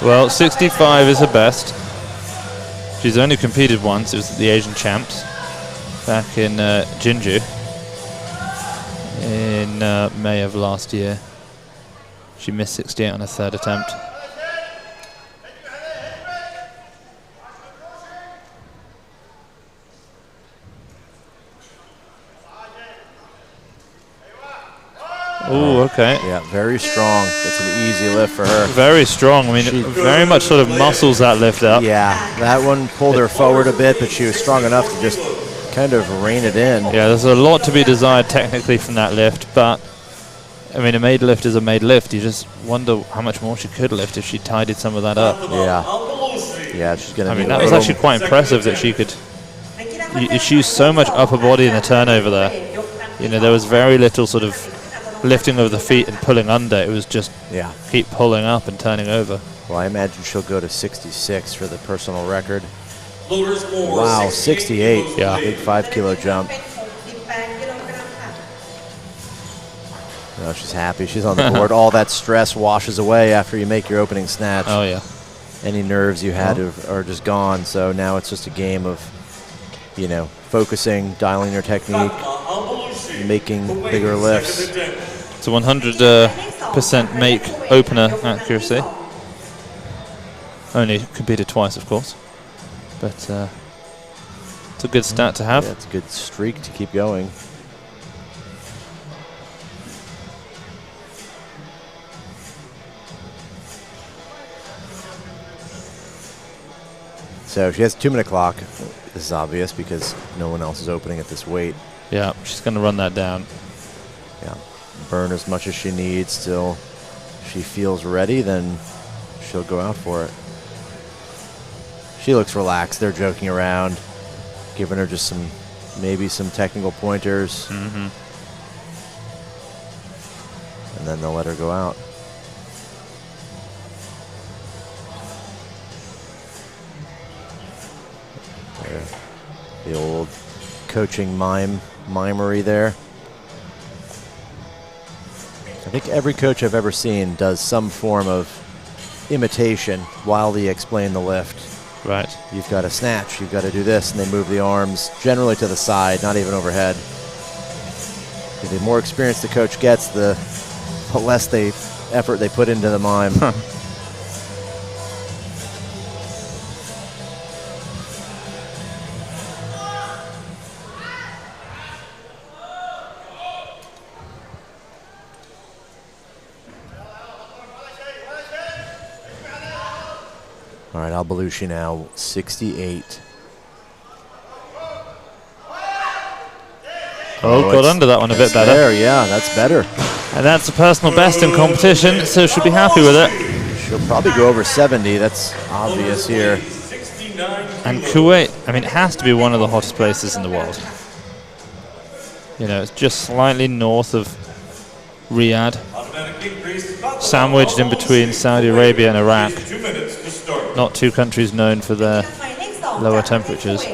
Well, 65 is her best. She's only competed once. It was at the Asian Champs back in Jinju in May of last year. She missed 68 on her third attempt. Oh, okay. Yeah, very strong. It's an easy lift for her. Very strong. I mean, she very much sort of muscles that lift up. Yeah, that one pulled her forward a bit, but she was strong enough to just kind of rein it in. Yeah, there's a lot to be desired technically from that lift, but I mean, a made lift is a made lift. You just wonder how much more she could lift if she tidied some of that up. Yeah, she's going to. I mean, that was actually quite impressive that she could. She used so much upper body in the turnover there. You know, there was very little sort of lifting over the feet and pulling under. It was just keep pulling up and turning over. Well, I imagine she'll go to 66 for the personal record. Wow, 68. Yeah. Big 5 kilo jump. No, she's happy. She's on the board. All that stress washes away after you make your opening snatch. Oh, yeah. Any nerves you had are just gone. So now it's just a game of, you know, focusing, dialing your technique, making bigger lifts. It's a 100% make opener accuracy. Only competed twice, of course. But it's a good stat to have. Yeah, it's a good streak to keep going. So she has a 2-minute clock. This is obvious because no one else is opening at this weight. Yeah, she's going to run that down. Yeah, burn as much as she needs till she feels ready, then she'll go out for it. She looks relaxed. They're joking around, giving her just maybe some technical pointers. Mm-hmm. And then they'll let her go out. The old coaching mimery there. I think every coach I've ever seen does some form of imitation while they explain the lift. Right. You've got to snatch, you've got to do this, and they move the arms generally to the side, not even overhead. The more experience the coach gets, the less effort they put into the mime. All right, Al-Balushi now, 68. Oh, got under that one a bit better. There, yeah, that's better. And that's a personal best in competition, so she'll be happy with it. She'll probably go over 70. That's obvious here. And Kuwait, I mean, it has to be one of the hottest places in the world. You know, it's just slightly north of Riyadh, sandwiched in between Saudi Arabia and Iraq. Not two countries known for their lower temperatures.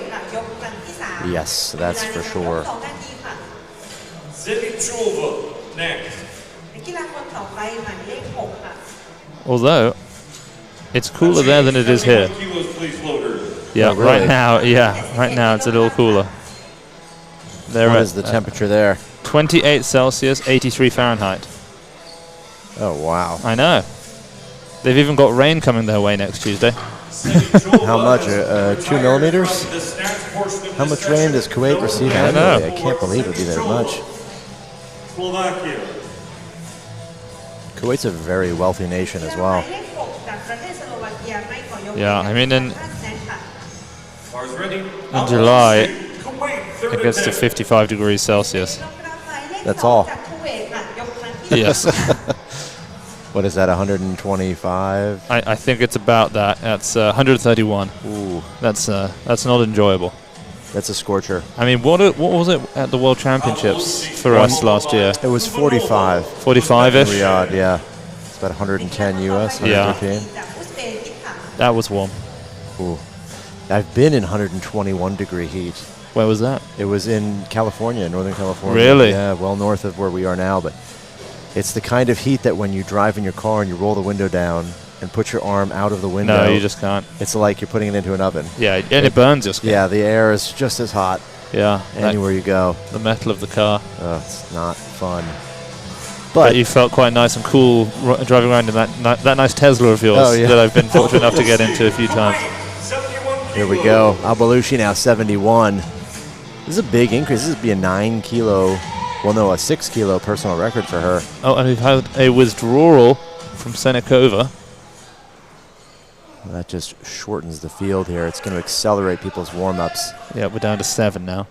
Yes, that's for sure. Although, it's cooler there than it is here. Yeah, Oh, really? right now it's a little cooler. What is the temperature there? 28 Celsius, 83 Fahrenheit. Oh, wow. I know. They've even got rain coming their way next Tuesday. How much? 2 millimeters? How much rain does Kuwait receive annually? I can't believe it would be that much. Kuwait's a very wealthy nation as well. Yeah, I mean, in July, it gets to 55 degrees Celsius. That's all. Yes. What is that, 125? I think it's about that. That's 131. Ooh. That's not enjoyable. That's a scorcher. I mean, what was it at the World Championships for us last year? It was 45. 45-ish? Riyadh, yeah. It's about 110 US, 115. That was warm. Ooh. I've been in 121 degree heat. Where was that? It was in California, Northern California. Really? Yeah, well north of where we are now. But it's the kind of heat that when you drive in your car and you roll the window down, and put your arm out of the window. No, you just can't. It's like you're putting it into an oven. Yeah, and it burns your skin. Yeah, the air is just as hot Yeah. anywhere you go. The metal of the car. It's not fun. But you felt quite nice and cool driving around in that nice Tesla of yours that I've been fortunate enough to get into a few times. Here we go. Al-Balushi now 71. This is a big increase. This would be a 9 kilo, well, no, a 6 kilo personal record for her. Oh, and we've had a withdrawal from Senekova. That just shortens the field here. It's going to accelerate people's warm-ups. Yeah, we're down to 7 now.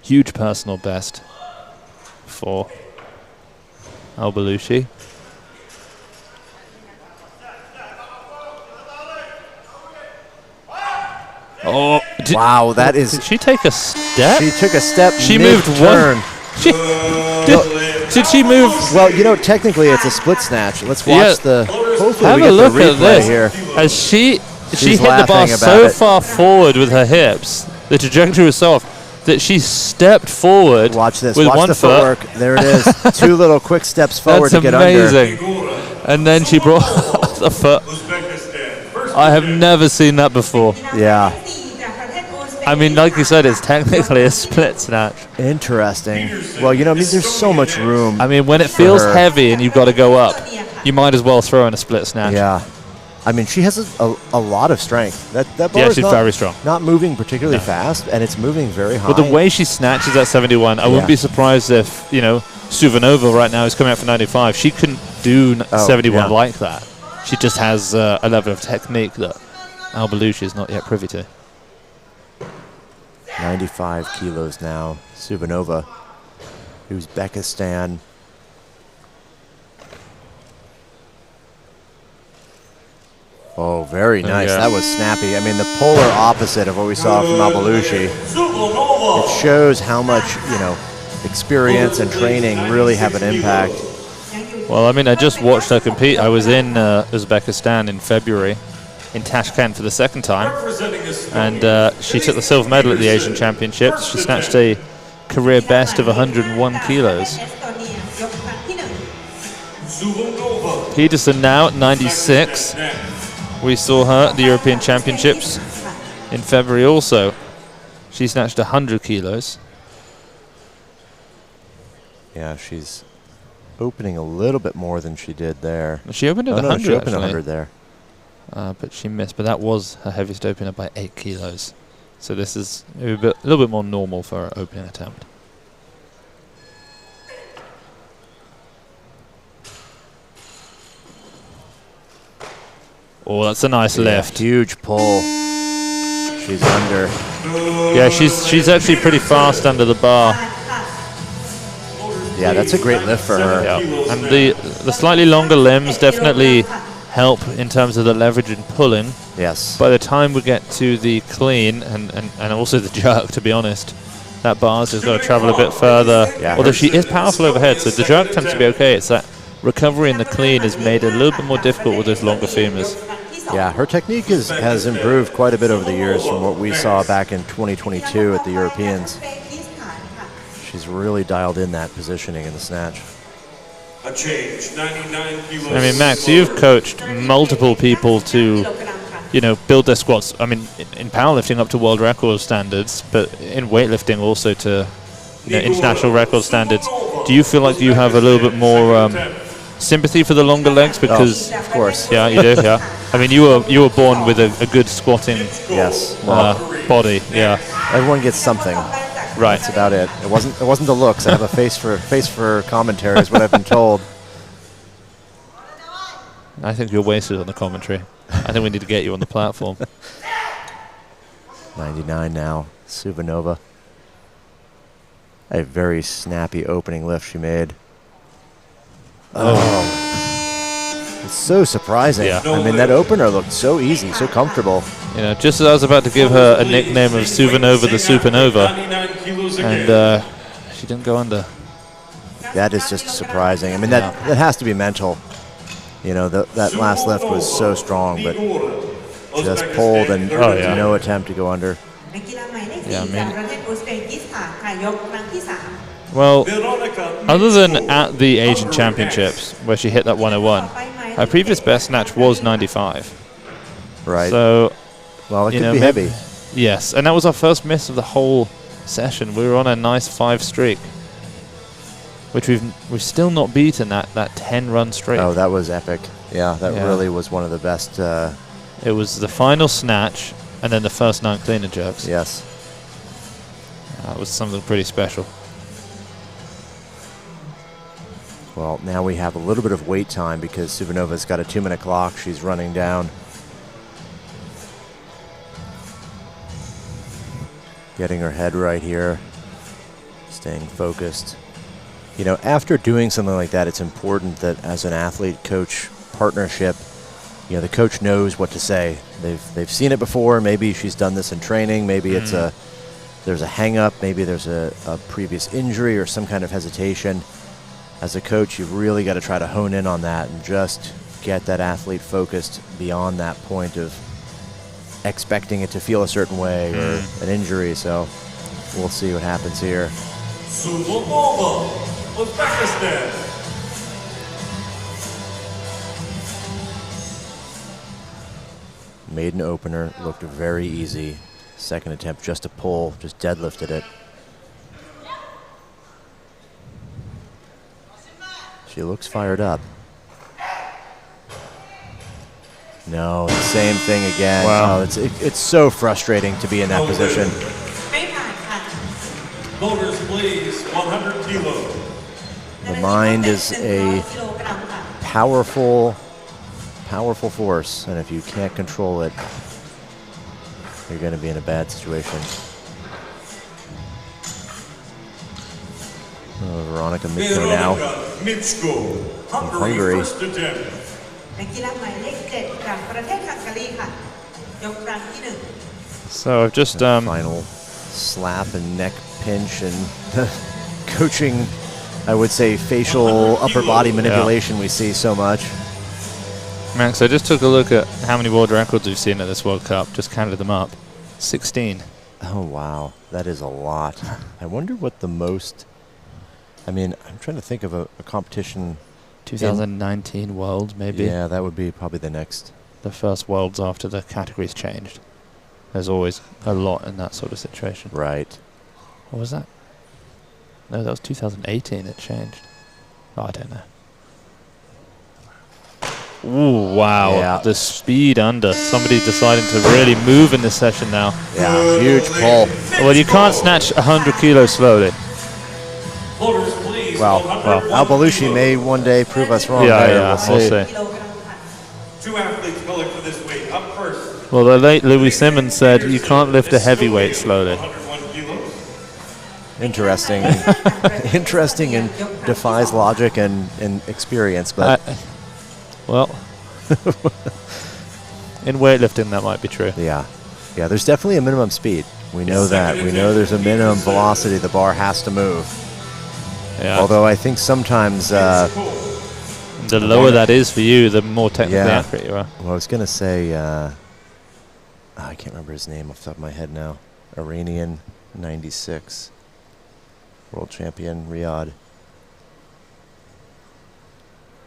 Huge personal best for Al-Balushi. Oh, wow, that is... Did she take a step? She took a step. She moved one. Did she move? Well, you know, technically it's a split snatch. Let's watch the... Hopefully have we a get look the replay at this. here. As she hit the laughing bar about so it. far forward with her hips, the trajectory was so off, that she stepped forward. Watch this. With Watch one the foot. footwork. There it is. 2 little quick steps forward That's to get amazing. under. And then she brought the foot. I have never seen that before. Yeah. I mean, like you said, it's technically a split snatch. Interesting. Well, you know, I mean, there's so much room. I mean, when it feels heavy and you've got to go up, you might as well throw in a split snatch. Yeah. I mean, she has a lot of strength. That bar Yeah, is she's very strong. Not moving particularly fast, and it's moving very high. But the way she snatches at 71, I wouldn't be surprised if, you know, Suvanova right now is coming out for 95. She couldn't do 71 like that. She just has a level of technique that Al-Balushi is not yet privy to. 95 kilos now. Suvanova, Uzbekistan. Oh, very nice. That was snappy. I mean, the polar opposite of what we saw from Al-Balushi. It shows how much, you know, experience and training really have an impact. Well, I mean, I just watched her compete. I was in Uzbekistan in February, in Tashkent for the second time, and she took the silver medal at the Asian Championships. She snatched a career best of 101 kilos. Peterson now at 96. We saw her at the European Championships in February also. She snatched 100 kilos. Yeah, she's opening a little bit more than she did there. She opened at 100, she opened 100 there. But she missed. But that was her heaviest opener by 8 kilos. So this is a little bit more normal for her opening attempt. Oh, that's a nice lift. Huge pull. She's under. Yeah, she's actually pretty fast under the bar. Yeah, that's a great lift for her. Yeah. And the slightly longer limbs definitely help in terms of the leverage and pulling. Yes. By the time we get to the clean and also the jerk, to be honest, that bar's just got to travel a bit further. Yeah, although she is powerful overhead, so the jerk tends to be okay. It's that recovery in the clean is made a little bit more difficult with those longer femurs. Yeah, her technique has improved quite a bit over the years from what we saw back in 2022 at the Europeans. She's really dialed in that positioning in the snatch. A change, 99 kilos. I mean, Max, you've coached multiple people to, you know, build their squats. I mean, in powerlifting up to world record standards, but in weightlifting also to, you know, international record standards. Do you feel like you have a little bit more sympathy for the longer legs? Because of course. Yeah, you do. Yeah. I mean, you were born with a good squatting body. Yeah. Everyone gets something. Right. That's about it. It wasn't the looks. I have a face for commentary is what I've been told. I think you're wasted on the commentary. I think we need to get you on the platform. 99 now, Suvanova. A very snappy opening lift she made. Oh. It's so surprising. Yeah. I mean, that opener looked so easy, so comfortable. You know, just as I was about to give her a nickname of Suvanova the Supernova, and she didn't go under. That is just surprising. I mean, that has to be mental. You know, that last lift was so strong, but just pulled and no attempt to go under. Yeah, I mean, well, other than at the Asian Championships where she hit that 101, Her previous best snatch was 95. Right. So, well, it you could know, be heavy. Yes, and that was our first miss of the whole session. We were on a nice 5 streak, which we've still not beaten that 10-run streak. Oh, that was epic. Yeah, that really was one of the best. It was the final snatch and then the first 9 clean and jerks. Yes. That was something pretty special. Well, now we have a little bit of wait time because Supanova's got a 2-minute clock. She's running down. Getting her head right here. Staying focused. You know, after doing something like that, it's important that as an athlete-coach partnership, you know, the coach knows what to say. They've seen it before. Maybe she's done this in training. Maybe it's there's a hang-up. Maybe there's a previous injury or some kind of hesitation. As a coach, you've really got to try to hone in on that and just get that athlete focused beyond that point of expecting it to feel a certain way or an injury. So we'll see what happens here. Supanova's, Uzbekistan. Maiden opener looked very easy. Second attempt just to pull, just deadlifted it. She looks fired up. No, the same thing again. Wow. Oh, it's so frustrating to be in that position. Voters, please, 100 kilo. The mind is a powerful force, and if you can't control it, you're going to be in a bad situation. Oh, Veronica Mitko now. From Hungary. So I've just final slap and neck pinch and coaching, I would say, facial upper body manipulation we see so much. Max, I just took a look at how many world records we've seen at this World Cup. Just counted them up. 16. Oh, wow. That is a lot. I wonder what the most... I mean, I'm trying to think of a competition... 2019 World, maybe. Yeah, that would be probably the next. The first Worlds after the categories changed. There's always a lot in that sort of situation. Right. What was that? No, that was 2018 it changed. Oh, I don't know. Ooh, wow. Yeah. The speed under. Somebody deciding to really move in this session now. Yeah, huge pull. Well, you can't snatch 100 kilos slowly. Voters, please, Well, 101 Al Belushi kilo. may one day prove us wrong. Yeah, there. yeah, We'll see. we'll see. 2 athletes going for this weight. Up first. Well, the late Louis Simmons said you can't lift a heavyweight slowly. 101 kilos. Interesting. Interesting and defies logic and experience, but... Well, in weightlifting that might be true. Yeah. Yeah, there's definitely a minimum speed. We know that. We know there's a minimum velocity the bar has to move. Yeah. Although I think sometimes... the lower that is for you, the more technically accurate you are. Well, I was going to say... I can't remember his name off the top of my head now. Iranian, 96. World champion, Riyadh.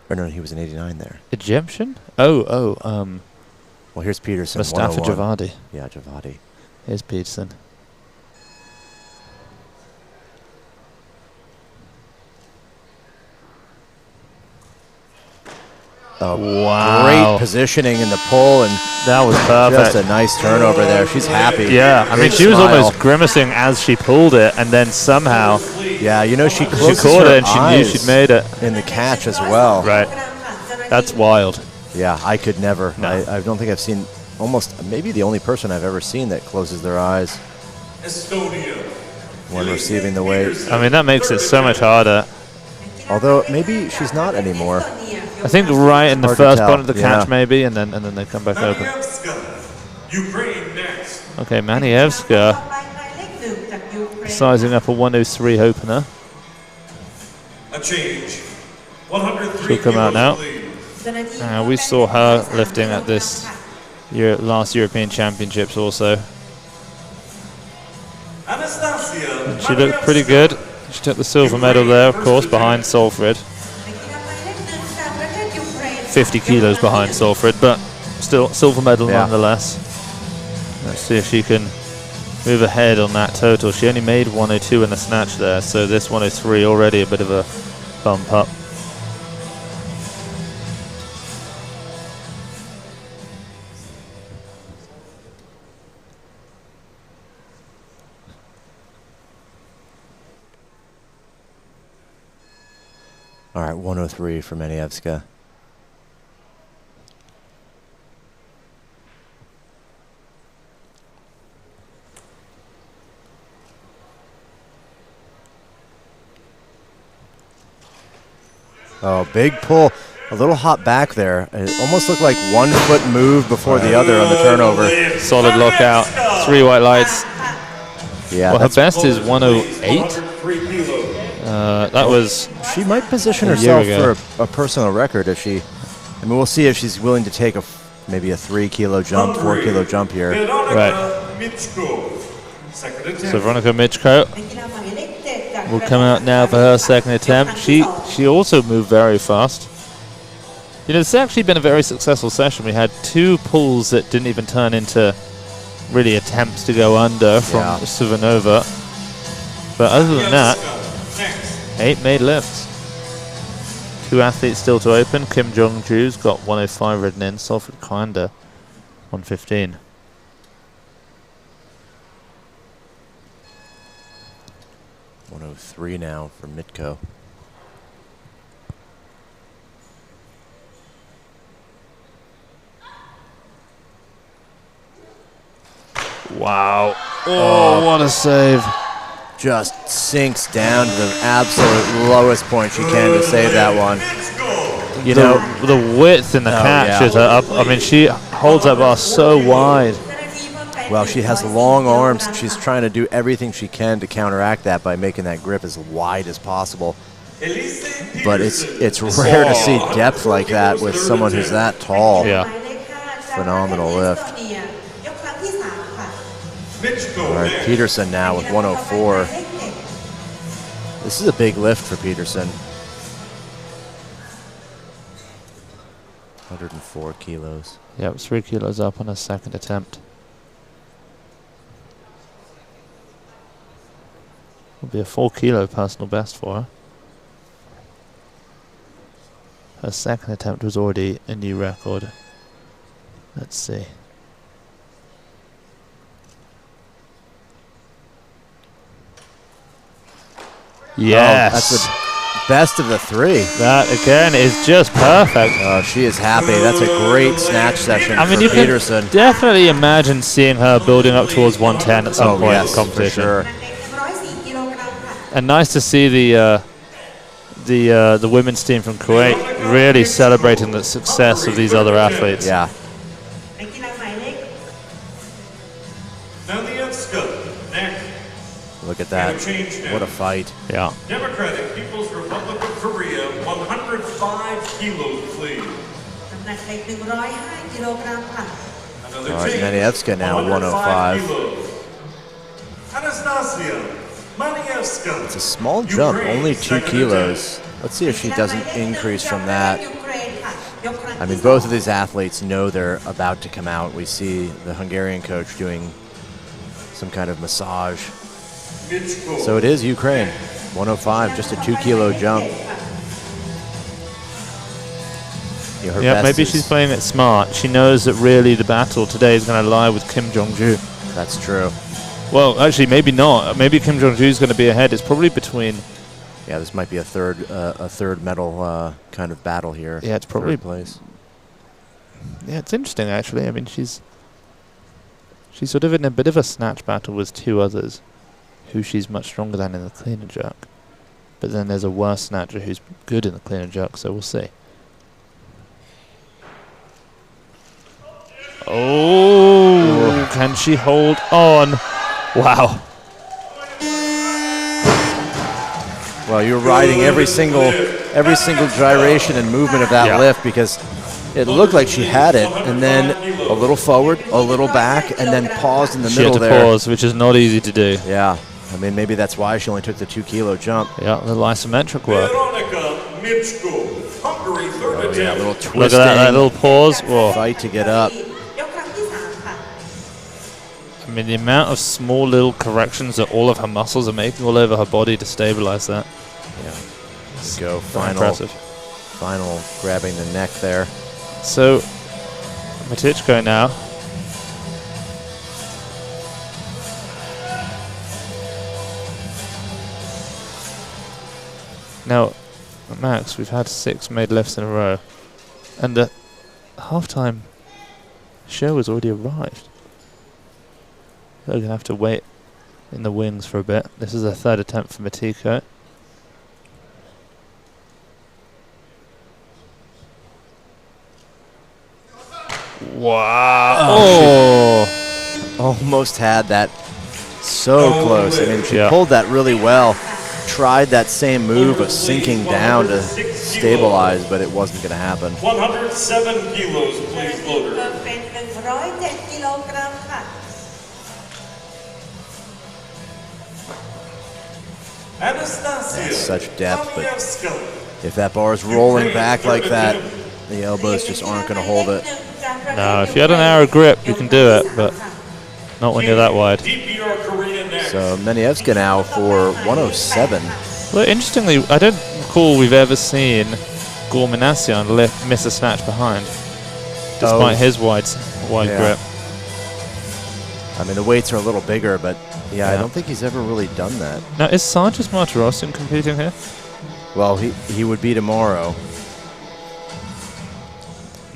Or no, he was in 89 there. Egyptian? Well, here's Peterson. Mustafa 101. Javadi. Yeah, Javadi. Here's Peterson. Oh, wow. Great positioning in the pull, and that was perfect. Just a nice turnover there. She's happy. Yeah, I mean, Big she was smile. almost grimacing as she pulled it, and then somehow Yeah, you know, she she closes caught her it and she knew eyes she'd made it. in the catch as well. Right. That's wild. Yeah, I could never. No. I don't think I've seen maybe the only person I've ever seen that closes their eyes Estonia. when receiving the weight. I mean, that makes it so much harder. Although maybe she's not anymore. I think right in the Hard to first tell, part of the catch, yeah. maybe, and then they come back open. Manievska, Ukraine next. Okay, Manievska sizing up a 103 opener. A change. 103 She'll come out now. please. We saw her lifting at this last European Championships also. Anastasia. She looked pretty good. She took the silver medal there, of course, behind Solfrid. 50 kilos behind Solfrid, but still silver medal Yeah. nonetheless. Let's see if she can move ahead on that total. She only made 102 in the snatch there, so this 103 already a bit of a bump up. All right, 103 for Manievska. Oh, big pull. A little hot back there. It almost looked like 1 foot move before the other on the turnover. Solid lockout. 3 white lights. Yeah, Well, her that's, best is 108. That was she might position a year herself ago. for a personal record if she. I mean, we'll see if she's willing to take maybe a 3 kilo jump, 4 kilo jump here. right. So Veronica Michko will come out now for her second attempt. She also moved very fast. You know, it's actually been a very successful session. We had 2 pulls that didn't even turn into really attempts to go under from Suvanova. But other than that, 8 made lifts. 2 athletes still to open. Kim Jong-ju's got 105 ridden in. Solfrid Koanda 115. .103 now for Mitko. Wow. Oh, what a save. Just sinks down to the absolute lowest point she can to save that one. You know, the width in the catch is up. I mean, she holds that bar so wide. well, she has long arms. She's trying to do everything she can to counteract that by making that grip as wide as possible. But it's rare to see depth like that with someone who's that tall. Yeah. Phenomenal lift. All right, Peterson now with 104. This is a big lift for Peterson. 104 kilos. Yep, 3 kilos up on her second attempt. Will be a 4 kilo personal best for her. Her second attempt was already a new record. Let's see. Yes. Oh, that's the best of the 3. That again is just perfect. Oh, she is happy. That's a great snatch session I mean, for you Peterson. can definitely imagine seeing her building up towards 110 at some point in the competition. For sure. And nice to see the women's team from Kuwait really celebrating the success of these other athletes. Yeah. Look at that. What a fight. Yeah. Democratic People's Republic of Korea, 105 kilos, please. All right, Manievska now 105. Anastasia Manievska. It's a small jump, only 2 kilos. Let's see if she doesn't increase from that. I mean, both of these athletes know they're about to come out. We see the Hungarian coach doing some kind of massage. So it is Ukraine, 105, just a 2 kilo jump. Yeah, maybe she's playing it smart. She knows that really the battle today is going to lie with Kim Jong-ju. That's true. Well, actually, maybe not. Maybe Kim Jong-ju is going to be ahead. It's probably between. Yeah, this might be a third medal kind of battle here. Yeah, it's probably third place. Yeah, it's interesting actually. I mean, she's sort of in a bit of a snatch battle with 2 others, who she's much stronger than in the clean and jerk. But then there's a worse snatcher who's good in the clean and jerk, so we'll see. Oh, can she hold on? Wow. Well, you're riding every single gyration and movement of that lift, because it looked like she had it, and then a little forward, a little back, and then paused in the middle there. She had to pause, which is not easy to do. Yeah. I mean, maybe that's why she only took the 2 kilo jump. Yeah, the little isometric work. Veronica Michko, Hungary, third Oh, yeah, a little attempt. twisting. Look at that little pause. Whoa. Fight to get up. ยกครั้งที่สามค่ะ I mean, the amount of small little corrections that all of her muscles are making all over her body to stabilize that. Yeah. Go Very final. impressive. Final grabbing the neck there. So, Matichko now. Now, Max, we've had 6 made lifts in a row, and the halftime show has already arrived. We're going to have to wait in the wings for a bit. This is a third attempt for Matiko. Wow. Oh. Almost had that so close. I mean, she Yeah. pulled that really well. Tried that same move of sinking down to stabilize, but it wasn't going to happen. 107 kilos, please, เพิ่ floater. มเป็น107 กิโลกรัมค่ะ Anastasia. That's such depth, but Tomaszewska. if that bar is rolling back like that, the elbows just aren't going to hold it. No, if you had an arrow grip, you can do it, but not when you're that wide. DPR Korea next. So Menievska now for 107. Well, interestingly, I don't recall we've ever seen Gormanasyan miss a snatch behind, despite his wide Yeah. grip. I mean, the weights are a little bigger, but yeah, I Yeah. don't think he's ever really done that. Now, is Sargis Martirosyan competing here? Well, he would be tomorrow.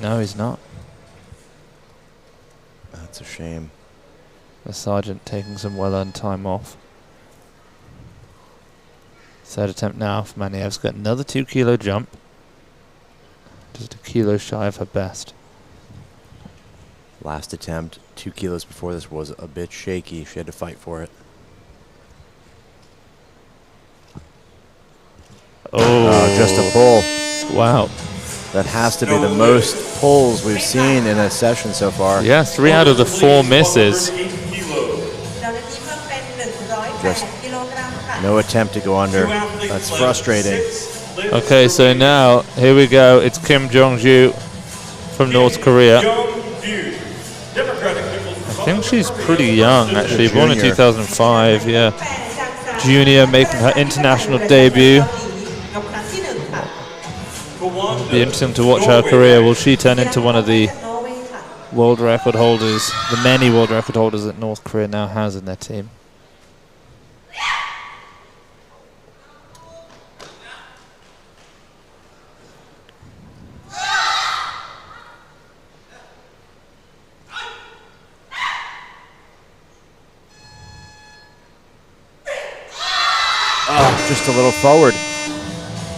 No, he's not. That's a shame. The sergeant taking some well-earned time off. Third attempt now for Manievska. Another 2 kilo jump. Just a kilo shy of her best. Last attempt, 2 kilos before this, was a bit shaky. She had to fight for it. Oh, Just a pull. wow. That has to be the most pulls we've seen in a session so far. Yeah, 3 out of the 4 misses. 108 kilos. เจ้าหน้าที่เพิ่มเป็น Just 108 กิโลกรัมค่ะ No attempt to go under. Two athletes That's left. frustrating. 6 lifts Okay, so now, here we go. It's Kim Jong-ju from North Korea. Jong-ju, Democratic People's I think she's pretty young, actually. Born in junior. 2005, yeah. 8จาก3 Junior making her international debut. ยกครั้งที่ 1 ค่ะ Koanda, Be interesting to watch her career. Will she turn into one of the จากนอร์เวย์ค่ะ world record holders, the many world record holders that North Korea now has in their team? Oh, just a little forward.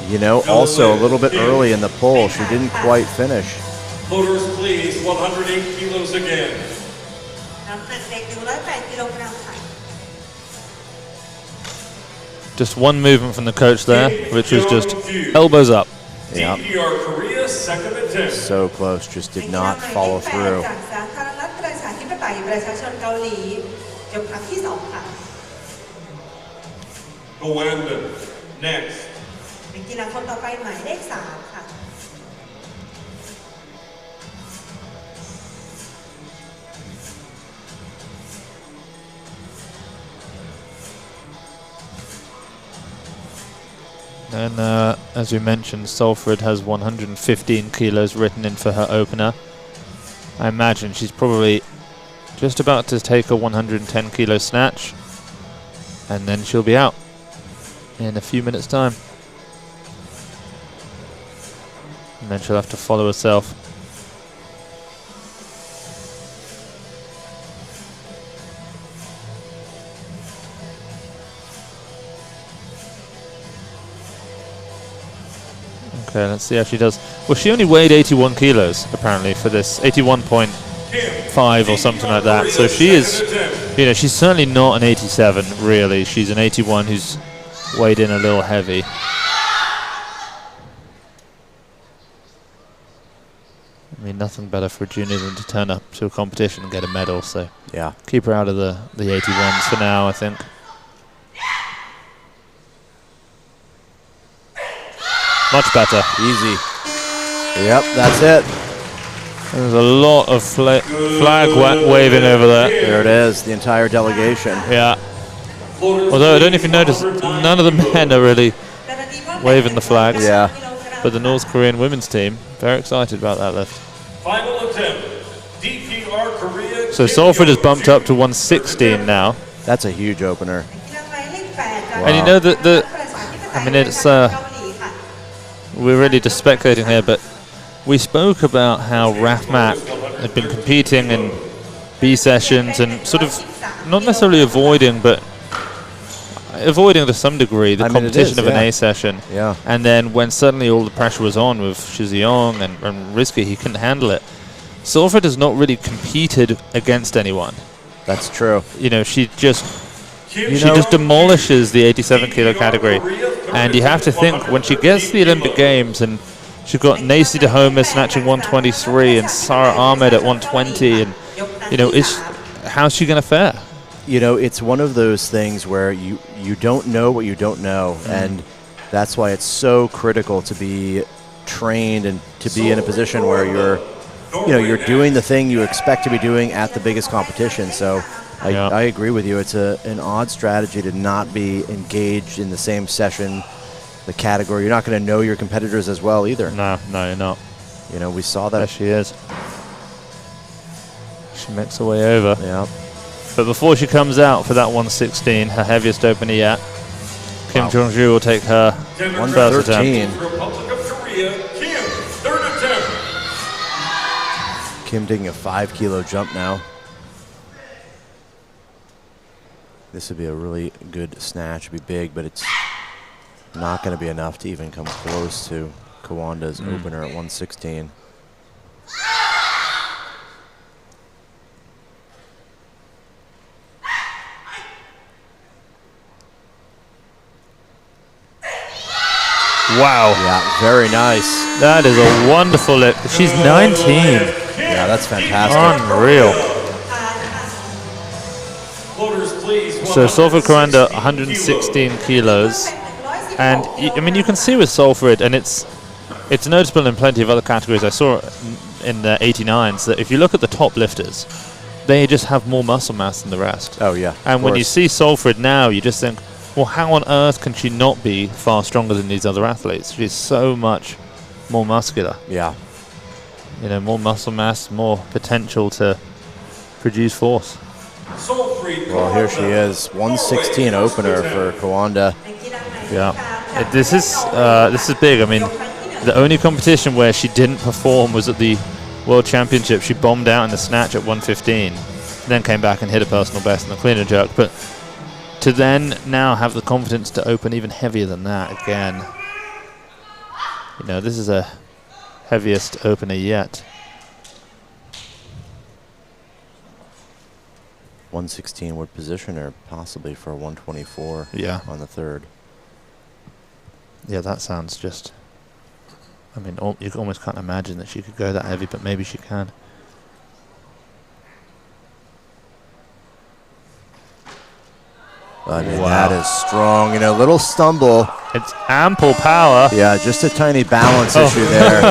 You know, also a little bit early in the pull. She didn't quite finish. Floaters, please, 108 kilos again. น้ำหนักเด็ก108 กิโลกรัมค่ะ Just one movement from the coach there, which was just elbows up. Yeah. DPR Korea, second attempt. So close, just did not follow through. จากสาธารณรัฐประชาธิปไตยประชาชนเกาหลียกครั้งที่ 2 ค่ะ Koanda, next. เป็นกีฬาคนต่อไปหมายเลข 3 ค่ะ And as we mentioned, Solfrid has 115 kilos written in for her opener. I imagine she's probably just about to take a 110 kilo snatch, and then she'll be out in a few minutes' time. And then she'll have to follow herself. Okay, let's see how she does. Well, she only weighed 81 kilos, apparently, for this. 81.5 or something like that. So she is, you know, she's certainly not an 87, really. She's an 81 who's weighed in a little heavy. I mean, nothing better for a junior than to turn up to a competition and get a medal, so Yeah. keep her out of the 81s for now, I think. Much better. Easy. Yep, that's it. There's a lot of flag waving over there. There it is, the entire delegation. Yeah. Although I don't know if you noticed, none of the men are really waving the flags. Yeah. But the North Korean women's team, very excited about that lift. Final attempt. DPR Korea. So Solfrid has bumped up to 116 now. That's a huge opener. And you know that I mean, it's we're really just speculating here, but we spoke about how Rahmat had been competing in B sessions and sort of not necessarily avoiding, but avoiding to some degree the competition of an A session. Yeah. And then when suddenly all the pressure was on with Shizeong and Rizky, he couldn't handle it. Solfrid has not really competed against anyone. That's true. You know, she just demolishes the 87 kilo category. And you have to think, when she gets to the Olympic Games and she's got Nacy DeHoma snatching 123 and Sarah Ahmed at 120, and, you know, how's she going to fare? You know, it's one of those things where you don't know what you don't know, and that's why it's so critical to be trained and to be in a position where you're doing the thing you expect to be doing at the biggest competition. So I agree with you. It's an odd strategy to not be engaged in the same session, the category. You're not going to know your competitors as well either. No, you're not. You know, we saw that. There she is. She makes her way over. Yeah. But before she comes out for that 116, her heaviest opener yet, Kim Jong-ju will take her first attempt. Republic of Korea, Kim, third attempt. Kim taking a 5 kilo jump now. This would be a really good snatch. It'd be big, but it's not going to be enough to even come close to Koanda's opener at 116. Wow. Yeah, very nice. That is a wonderful lift. She's 19. Yeah, that's fantastic. Unreal. Floaters, please. So Solfrid Koanda, 116 kilos. And I mean, you can see with Solfrid, and it's noticeable in plenty of other categories. I saw in the 89s that if you look at the top lifters, they just have more muscle mass than the rest. Oh, yeah. And when you see Solfrid now, you just think, well, how on earth can she not be far stronger than these other athletes? She's so much more muscular. Yeah. You know, more muscle mass, more potential to produce force. Well, here she is, 116 opener for Koanda. Yeah, this is big. I mean, the only competition where she didn't perform was at the World Championship. She bombed out in the snatch at 115, then came back and hit a personal best in the clean and jerk. But to then now have the confidence to open even heavier than that again, you know, this is a heaviest opener yet. 116 would position her possibly for a 124 on the third. Yeah, that sounds just, I mean, you almost can't imagine that she could go that heavy, but maybe she can. I mean, that is strong. You know, little stumble. It's ample power. Yeah, just a tiny balance issue there.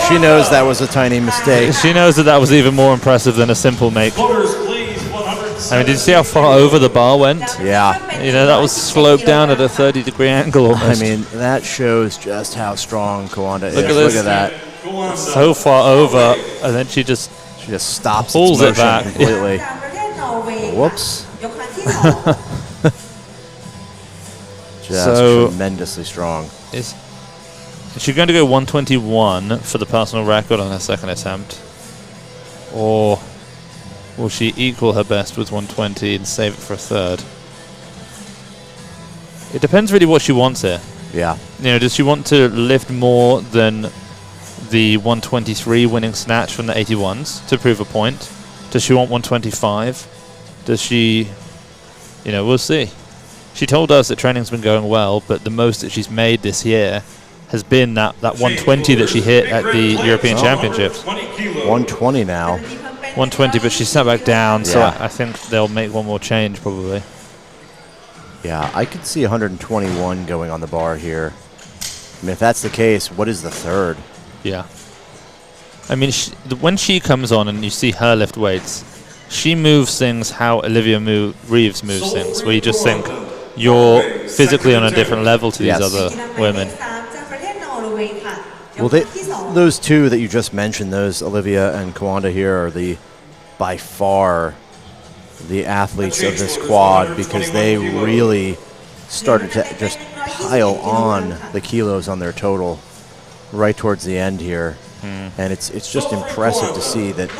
She knows that was a tiny mistake. She knows that was even more impressive than a simple make. I mean, did you see how far over the bar went? Yeah. You know, that was sloped down at a 30-degree angle almost. I mean, that shows just how strong Koanda is. Look at that. So far over, and then she just stops pulls it back completely. Whoops. Just tremendously strong. Is she going to go 121 for the personal record on her second attempt? Or will she equal her best with 120 and save it for a third? It depends really what she wants here. Yeah. You know, does she want to lift more than the 123 winning snatch from the 81s to prove a point? Does she want 125? Does she... You know, we'll see. She told us that training's been going well, but the most that she's made this year has been that 120 that she hit at the European Championships. 120 now. 120, but she sat back down, so I think they'll make one more change probably. Yeah, I could see 121 going on the bar here. I mean, if that's the case, what is the third? Yeah. I mean, when she comes on and you see her lift weights, she moves things how Olivia Reeves moves things, where you just think you're physically on a different level to these other women. Well, those two that you just mentioned, those Olivia and Koanda here, are by far the athletes of this quad, because they really started to just pile on the kilos on their total right towards the end here. And it's just impressive to see that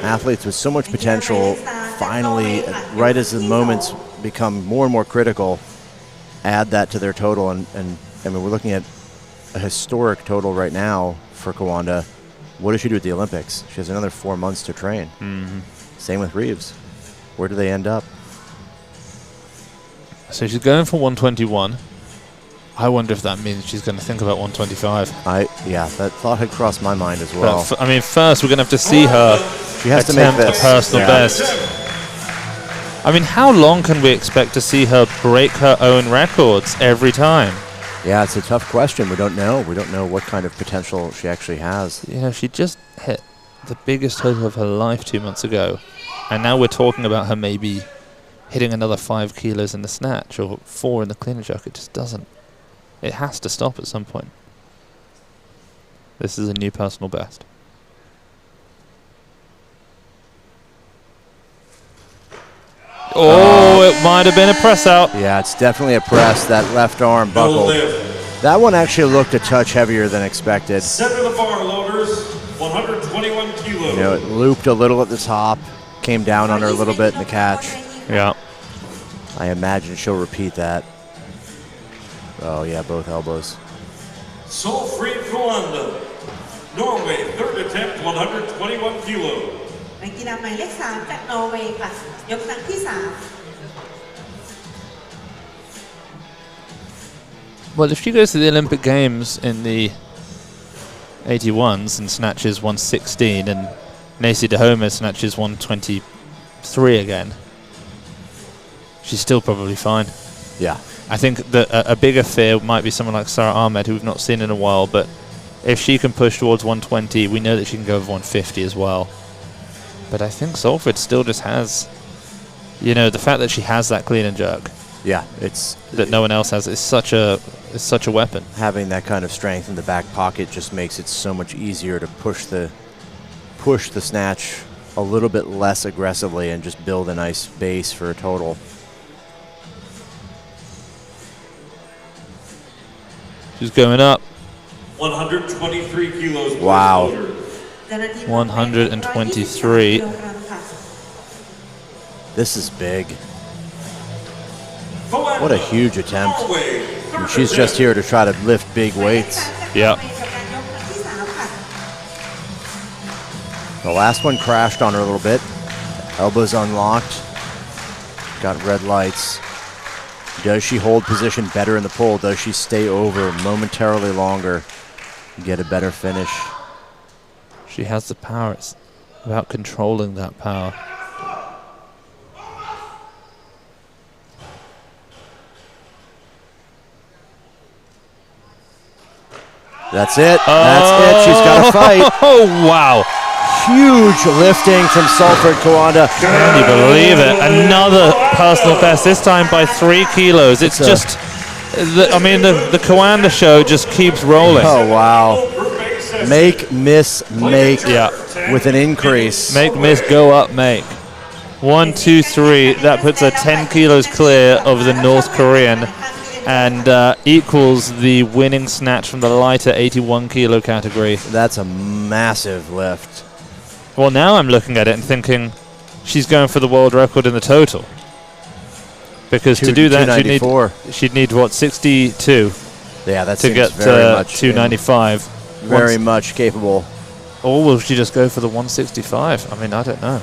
athletes with so much potential finally, right as the moments become more and more critical, add that to their total. And I mean, we're looking at a historic total right now for Koanda. What does she do at the Olympics? She has another 4 months to train. Same with Reeves. Where do they end up? So she's going for 121. I wonder if that means she's going to think about 125. Yeah, that thought had crossed my mind as well. But I mean, first we're going to have to see her She has to make attempt a this. personal best. I mean, how long can we expect to see her break her own records every time? Yeah, it's a tough question. We don't know. We don't know what kind of potential she actually has. You know, she just hit the biggest total of her life 2 months ago, and now we're talking about her maybe hitting another 5 kilos in the snatch or 4 in the clean and jerk. It just doesn't. It has to stop at some point. This is a new personal best. Oh, it might have been a press out. Yeah, it's definitely a press. That left arm buckled. That one actually looked a touch heavier than expected. Center the bar loaders, 121 kilos. You know, it looped a little at the top, came down on her a little bit in the catch. Yeah. I imagine she'll repeat that. Oh, yeah, both elbows. Solfrid Koanda, Norway, third attempt, 121 kilos. นักกีฬาหมายเลข3จากนอร์เวย์ค่ะยกครั้งที่3 Well, if she goes to the Olympic Games in the 81s and snatches 116 and Nacy Dahoma snatches 123 again, she's still probably fine. Yeah. I think that a bigger fear might be someone like Sarah Ahmed, who we've not seen in a while, but if she can push towards 120, we know that she can go over 150 as well. But I think Solfrid still just has, you know, the fact that she has that clean and jerk. Yeah, it's that no one else has. It's such a weapon. Having that kind of strength in the back pocket just makes it so much easier to push the snatch a little bit less aggressively and just build a nice base for a total. She's going up. 123 kilos. Wow. 123. This is big. What a huge attempt. And she's just here to try to lift big weights. Yeah. The last one crashed on her a little bit. Elbows unlocked. Got red lights. Does she hold position better in the pole? Does she stay over momentarily longer and get a better finish? She has the power. It's about controlling that power. That's it. That's it. She's got to fight. Oh, wow. Huge lifting from Solfrid Koanda. Can you believe it? Another personal best, this time by 3 kilos. It's just, the Koanda show just keeps rolling. Oh, wow. Make, miss, make with an increase. Make, miss, go up, make. 1, 2, 3. That puts her 10 kilos clear of the North Korean and equals the winning snatch from the lighter 81 kilo category. That's a massive lift. Well, now I'm looking at it and thinking she's going for the world record in the total. Because to do that, she'd need what, 62? Yeah, that to seems get very much 295. Very much capable. Or will she just go for the 165? I mean, I don't know.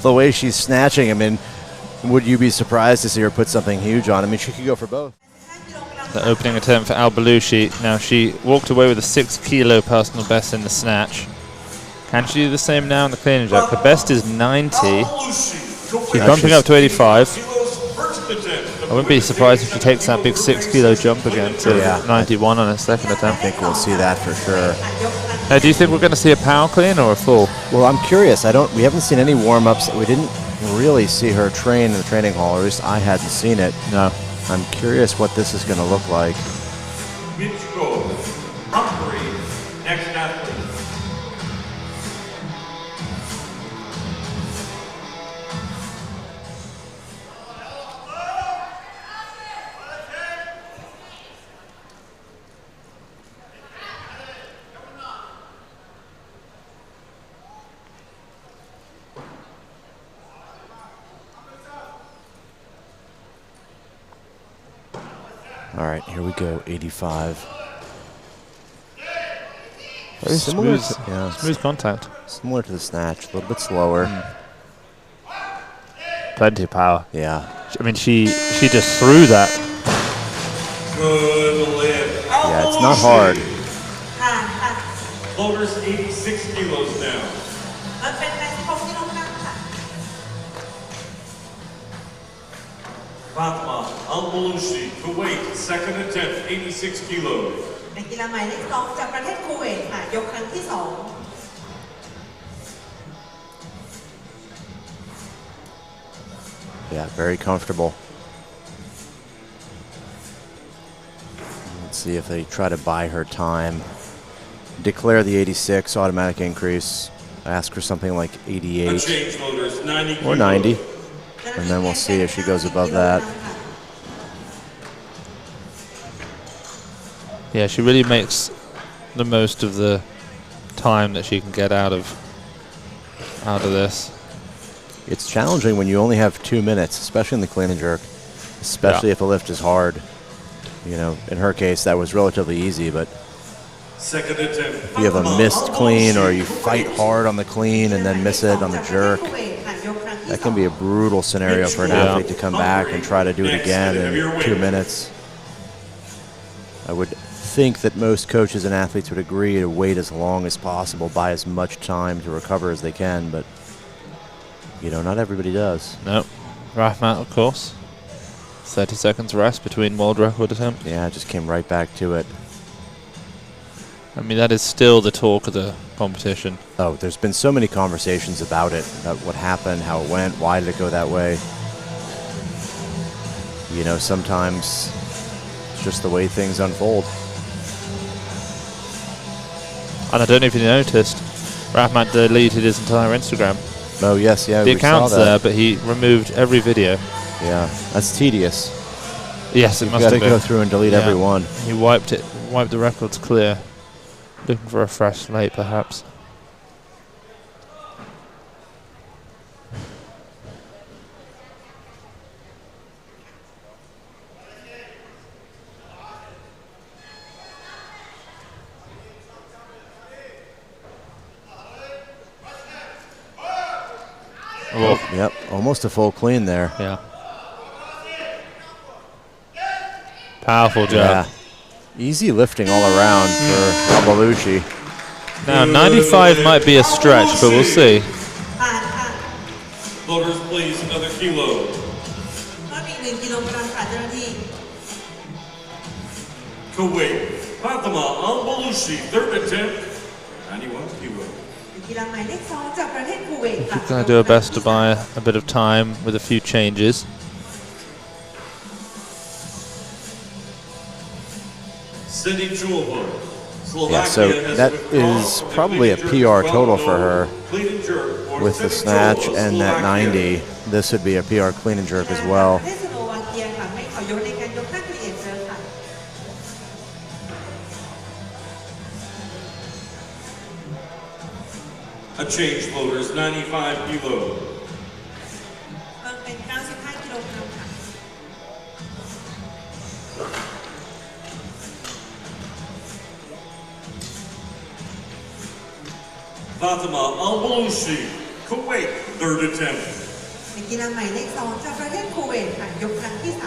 The way she's snatching, I mean, would you be surprised to see her put something huge on? I mean, she could go for both. The opening attempt for Al Belushi. Now, she walked away with a 6 kilo personal best in the snatch. Can she do the same now in the clean and jerk? Her best is 90. She's bumping up to 85. wouldn't be surprised if she takes that big 6 kilo jump again to Yeah. 91 on a second I attempt. think we'll see that for sure. Do you think we're going to see a power clean or a full? Well, I'm curious. We haven't seen any warm-ups. We didn't really see her train in the training hall, or at least I hadn't seen it. No. I'm curious what this is going to look like. Mitchko, Humphrey, next athlete. All right, here we go. 85. Very Similar smooth, to- yeah, smooth contact. Similar to the snatch, a little bit slower. Plenty of power. Yeah. I mean, she just threw that. Good lift. Yeah, it's not hard. ผ่านค่ะ Floaters 86 kilos now. มันเป็น86กิโลกรัมค่ะ Fatma Al-Maloushi, Kuwait, second attempt, 86 kilos. นักกีฬาหมายเลข2จากประเทศคูเวตค่ะยกครั้งที่2 Yeah, very comfortable. Let's see if they try to buy her time. Declare the 86, automatic increase. Ask for something like A 88 change floaters, 90 or kilos. 90. And then we'll see if she goes above that. Yeah, she really makes the most of the time that she can get out of this. It's challenging when you only have 2 minutes, especially in the clean and jerk, especially if a lift is hard. You know, in her case, that was relatively easy, but Second attempt. if you have a missed clean or you fight hard on the clean and then miss it on the jerk, that can be a brutal scenario for an athlete to come back and try to do it again in 2 minutes. I would think that most coaches and athletes would agree to wait as long as possible, buy as much time to recover as they can, but you know, not everybody does. No. Rahmat, of course. 30 seconds rest between world record attempt. Yeah, it just came right back to it. I mean, that is still the talk of the competition. Oh, there's been so many conversations about it, about what happened, how it went, why did it go that way. You know, sometimes it's just the way things unfold. And I don't know if you noticed, Rahmat deleted his entire Instagram. Oh, yes, yeah, The we saw account's that. there, but he removed every video. Yeah, that's tedious. Yes, it You've must got to have been. go through and delete every one. He wiped the records clear. Looking for a fresh slate, perhaps. Oh, Yep, almost a full clean there. yeah. Powerful job. Yeah. Easy lifting all around for Al-Maloushi. Now, 95 might be a stretch, but we'll see. ผ่านค่ะ Floaters, please, another kilo. เพิ่มอีก1กิโลกรัมค่ะเจ้าหน้าที่ Kuwait, Fatma Al-Maloushi, third attempt, 91 kilos. นักกีฬาหมายเลข2จากประเทศคูเวตค่ะ She's going to do her best to buy a bit of time with a few changes. Cindy Chulva, Yeah, so that is probably a PR total for her with the snatch and that 90. This would be a PR clean and jerk as well. ประเทศสโลวาเกียค่ะไม่ขอยกในการยกท่าครีเอทเจอค่ะ A change floaters, 95 kilos. เพิ่มเป็น95กิโลกรัมค่ะ Fatma Al-Maloushi, Kuwait, third attempt. นักกีฬาหมายเลข2จากประเทศคูเวตค่ะยกครั้งที่3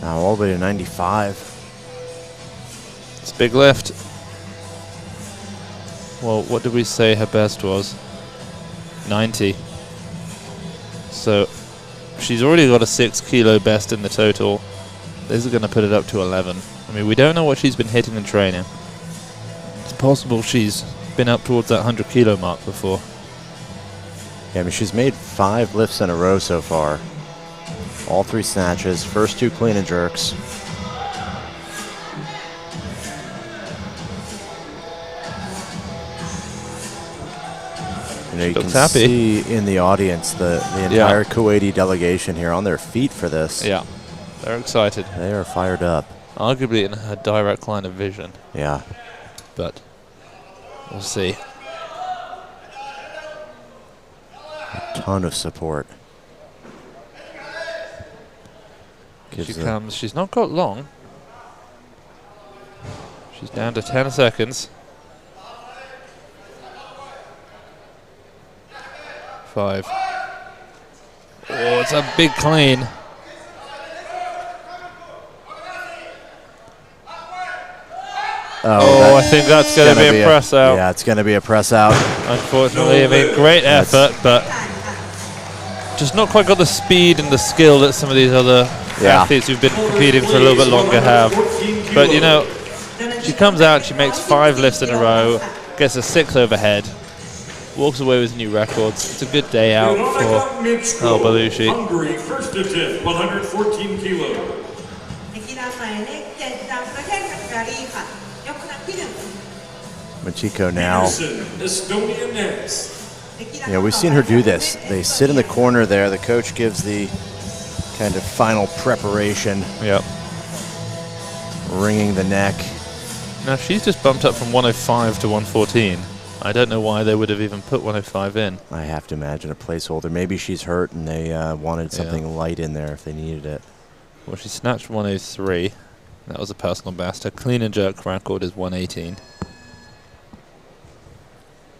Now all the way to 95. It's a big lift. Well, what did we say her best was? 90. So she's already got a 6 kilo best in the total. This is going to put it up to 11. I mean, we don't know what she's been hitting in training. It's possible she's been up towards that 100 kilo mark before. Yeah, I mean, she's made 5 lifts in a row so far. All 3 snatches, first 2 clean and jerks. You know, you can see in the audience the entire Kuwaiti delegation here on their feet for this. Yeah, they're excited. They are fired up. Arguably in her direct line of vision. Yeah. But we'll see. A ton of support. She comes. She's not got long. She's down to 10 seconds. 5. Oh, it's a big clean. Oh, I think that's going to be a press out. Yeah, it's going to be a press out. Unfortunately, I mean, great effort, but just not quite got the speed and the skill that some of these other athletes who've been competing for a little bit longer have. But, you know, she comes out, she makes 5 lifts in a row, gets a 6 overhead, walks away with new records. It's a good day out for El Belushi. Hungary, first attempt, 114 kilo. Machiko now. Estonia next. Yeah, we've seen her do this. They sit in the corner there. The coach gives the kind of final preparation. Yep. Wringing the neck. Now she's just bumped up from 105 to 114. I don't know why they would have even put 105 in. I have to imagine a placeholder. Maybe she's hurt and they wanted something light in there if they needed it. Well, she snatched 103. That was a personal best. Her clean and jerk record is 118.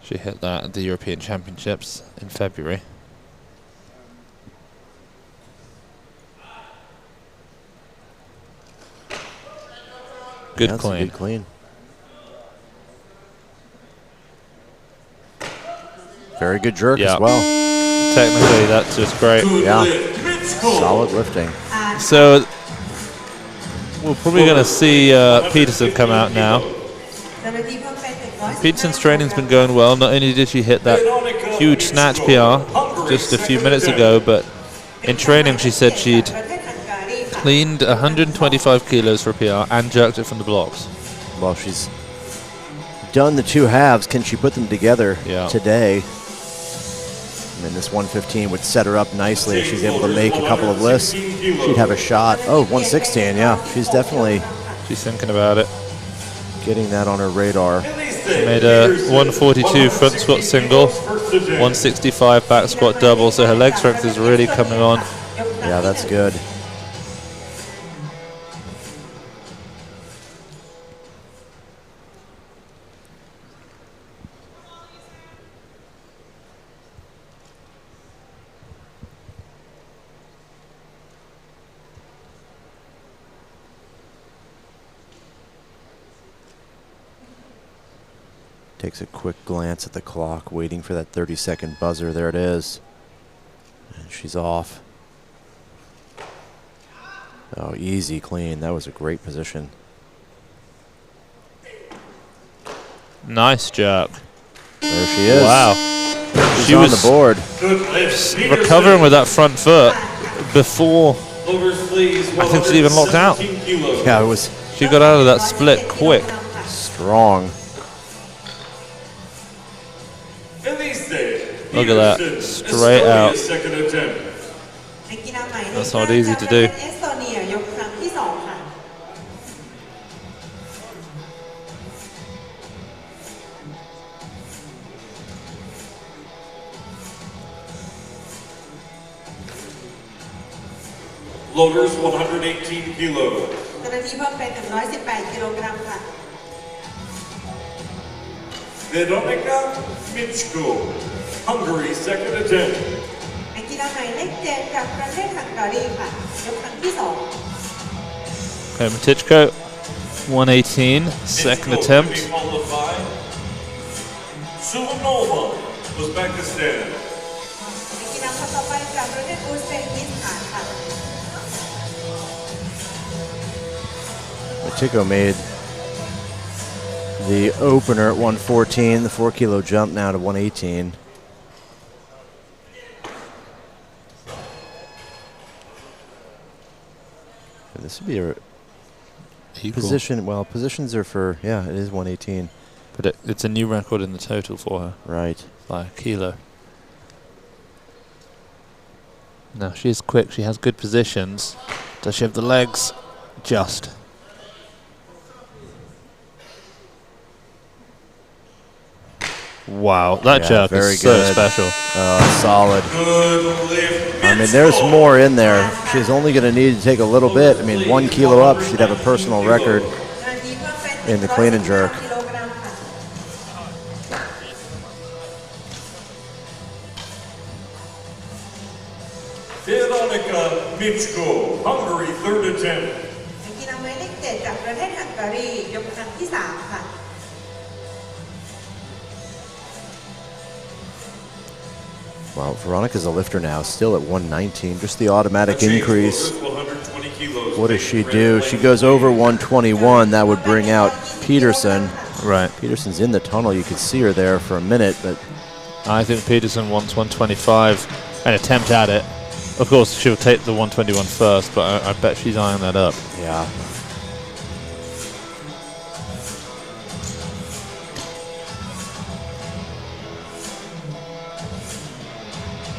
She hit that at the European Championships in February. Good clean. Good clean. Very good jerk as well. Technically, that's just great. Yeah. Solid lifting. So we're probably going to see Peterson come out now. Peterson's training's been going well. Not only did she hit that huge snatch PR just a few minutes ago, but in training she said she'd cleaned 125 kilos for a PR and jerked it from the blocks. Well, she's done the 2 halves. Can she put them together today? I mean, this 115 would set her up nicely if she's able to make a couple of lifts. She'd have a shot. Oh, 116, yeah. She's definitely... She's thinking about it. Getting that on her radar. Made a 142 front squat single, 165 back squat double, so her leg strength is really coming on. Yeah, that's good. Takes a quick glance at the clock, waiting for that 30-second buzzer. There it is. And she's off. Oh, easy clean. That was a great position. Nice jerk. There she is. Wow. She's on the board. Recovering with that front foot before I think she even locked out. Yeah, it was. She got out of that split quick. Strong. Look at that, straight out. That's not easy to do. Loaders 118 kilo. Veronica Michko, Hungary, second attempt. Okay, Matichko, 118, second attempt. Suvanova, Uzbekistan. นักกีฬาคนต่อไปจากประเทศอุซเบกิสถานค่ะ Matiko made the opener at 114, the 4 kilo jump now to 118. This would be a position. Well, positions are for, yeah, it is 118. But it's a new record in the total for her. Right. By a kilo. Now, she is quick. She has good positions. Does she have the legs? Just. Wow, that jerk very is so good. special. Solid. Good lift. I mean, there's more in there. She's only going to need to take a little bit. I mean, 1 kilo up, she'd have a personal record in the clean and jerk. Veronica Michko, Hungary, third attempt. นักกีฬาหมายเลข7จากประเทศฮังการียกครั้งที่ 3 ค่ะ Well, Veronica's a lifter now, still at 119, just the automatic increase. 120 kilos. What does she do? She goes over 121. That would bring out Peterson. Right. Peterson's in the tunnel. You could see her there for a minute, but I think Peterson wants 125 and attempt at it. Of course, she'll take the 121 first, but I bet she's eyeing that up. yeah.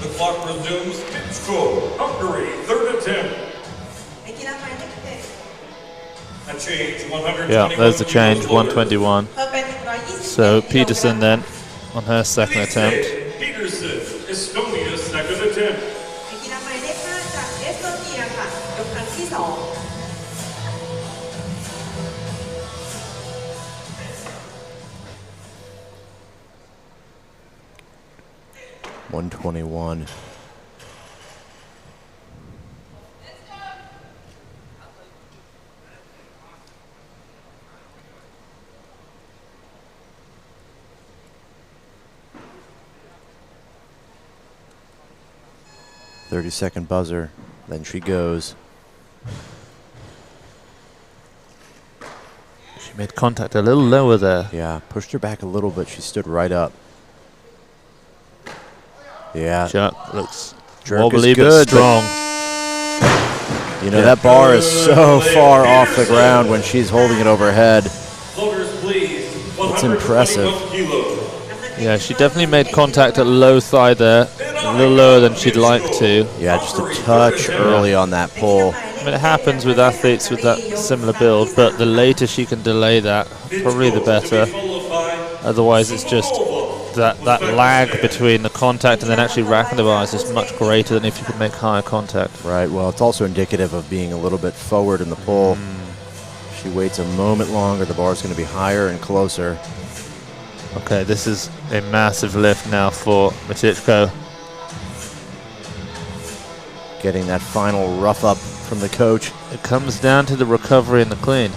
The clock resumes. Michko, Hungary, third attempt. นักกีฬาหมายเลข7 A change, 121 Yeah, there's the change, kilos loaded. 121. เพิ่มเป็น120 So Peterson then on her second attempt. Peterson, Estonia, second attempt. นักกีฬาหมายเลข5จากเอสโตเนียค่ะยกครั้งที่ 2 121. "30-second buzzer, then she goes." She made contact a little lower there. Yeah, pushed her back a little bit. She stood right up. Yeah, Jerk looks jerk wobbly is but good, strong. you know, that bar is so far off the ground when she's holding it overhead. Floaters, please. It's impressive. 121 kilos. Yeah, she definitely made contact at low thigh there. A little lower than she'd like to. Yeah, just a touch early on that pull. I mean, it happens with athletes with that similar build, but the later she can delay that, probably the better. Otherwise, it's just that lag between the contact and then actually racking the bar is just much greater than if you could make higher contact. Right, well, it's also indicative of being a little bit forward in the pull. She waits a moment longer, the bar's going to be higher and closer. Okay, this is a massive lift now for Matichko. Getting that final rough up from the coach. It comes down to the recovery and the clean.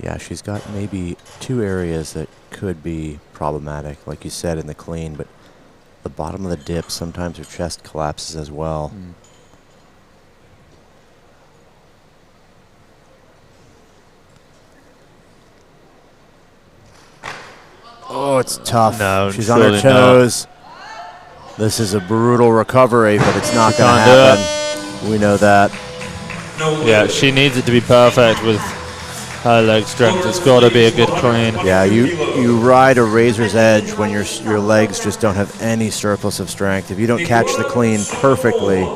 Yeah, she's got maybe 2 areas that could be problematic, like you said, in the clean, but the bottom of the dip, sometimes her chest collapses as well. Oh, it's tough. No, she's on her surely toes. This is a brutal recovery, but it's not going to can't happen. We know that. Yeah, she needs it to be perfect with her leg strength. It's got to be a good clean. Yeah, you ride a razor's edge when your legs just don't have any surplus of strength. If you don't catch the clean perfectly,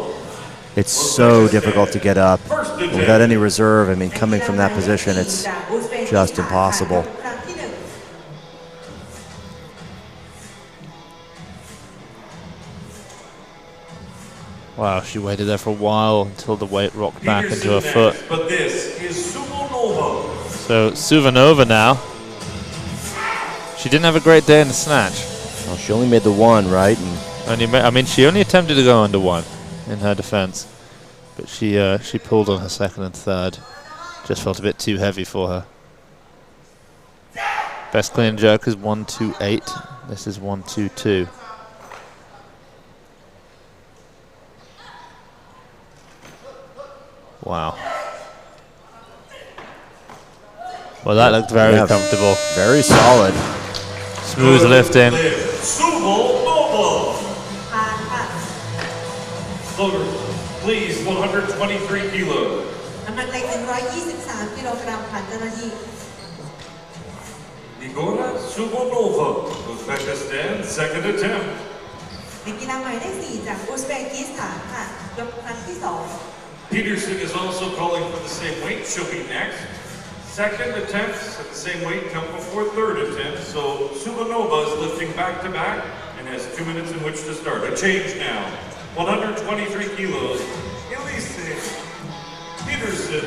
it's so difficult to get up. Without any reserve, I mean, coming from that position, it's just impossible. Wow, she waited there for a while until the weight rocked back into her foot. But this is Suvanova. So Suvanova now. She didn't have a great day in the snatch. Well, she only made the one, right? And I mean, she only attempted to go under one in her defense, but she pulled on her second and third. Just felt a bit too heavy for her. Best clean and jerk is 128. This is 122. Wow. Well, that looked very comfortable. Very solid. Smooth lifting. Lower, please, 123 kilos. น้ำหนักเล็ก123 กิโลกรัมผ่านเจ้าหน้าที่ Igora Subonova, Uzbekistan, second attempt. นักกีฬาหมายเลข4จากอุซเบกิสถานค่ะยกครั้งที่2 Peterson is also calling for the same weight. She'll be next. Second attempts at the same weight come before third attempt. So Subonova is lifting back to back and has 2 minutes in which to start. A change now. 123 kilos. Elise Peterson,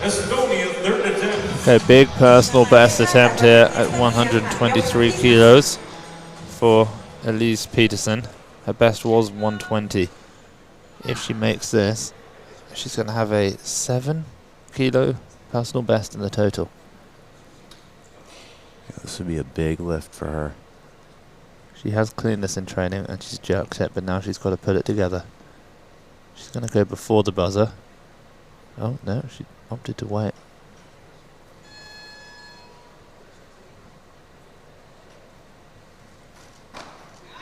Estonia, third attempt. Okay, big personal best attempt here at 123 kilos for Elise Peterson. Her best was 120. If she makes this, she's going to have a 7 kilo personal best in the total. Yeah, this would be a big lift for her. She has cleaned this in training and she's jerked it, but now she's got to put it together. She's going to go before the buzzer. Oh no, she opted to wait.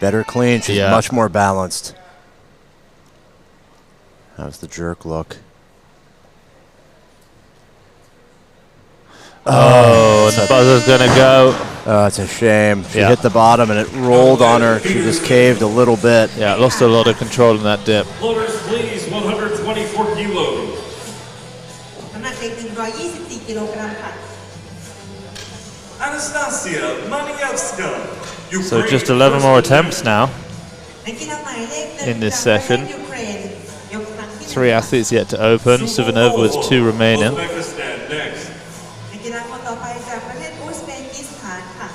Better clean, she's much more balanced. How's the jerk look? Oh, and the buzzer's going to go. Oh, it's a shame. She hit the bottom and it rolled on her. She just caved a little bit. Yeah, lost a lot of control in that dip. Floaters, please, 124 kilos. น้ำหนักเล็ก124 กิโลกรัมค่ะ Anastasia Manievska. So just 11 more attempts now นักกีฬาหมายเลข1 in this จากประเทศ session. ยูเครนยกครั้งที่ 3 athletes yet to open. Suvanova with 2 remaining. Uzbekistan next. นักกีฬาคนต่อไปจากประเทศอุซเบกิสถานค่ะ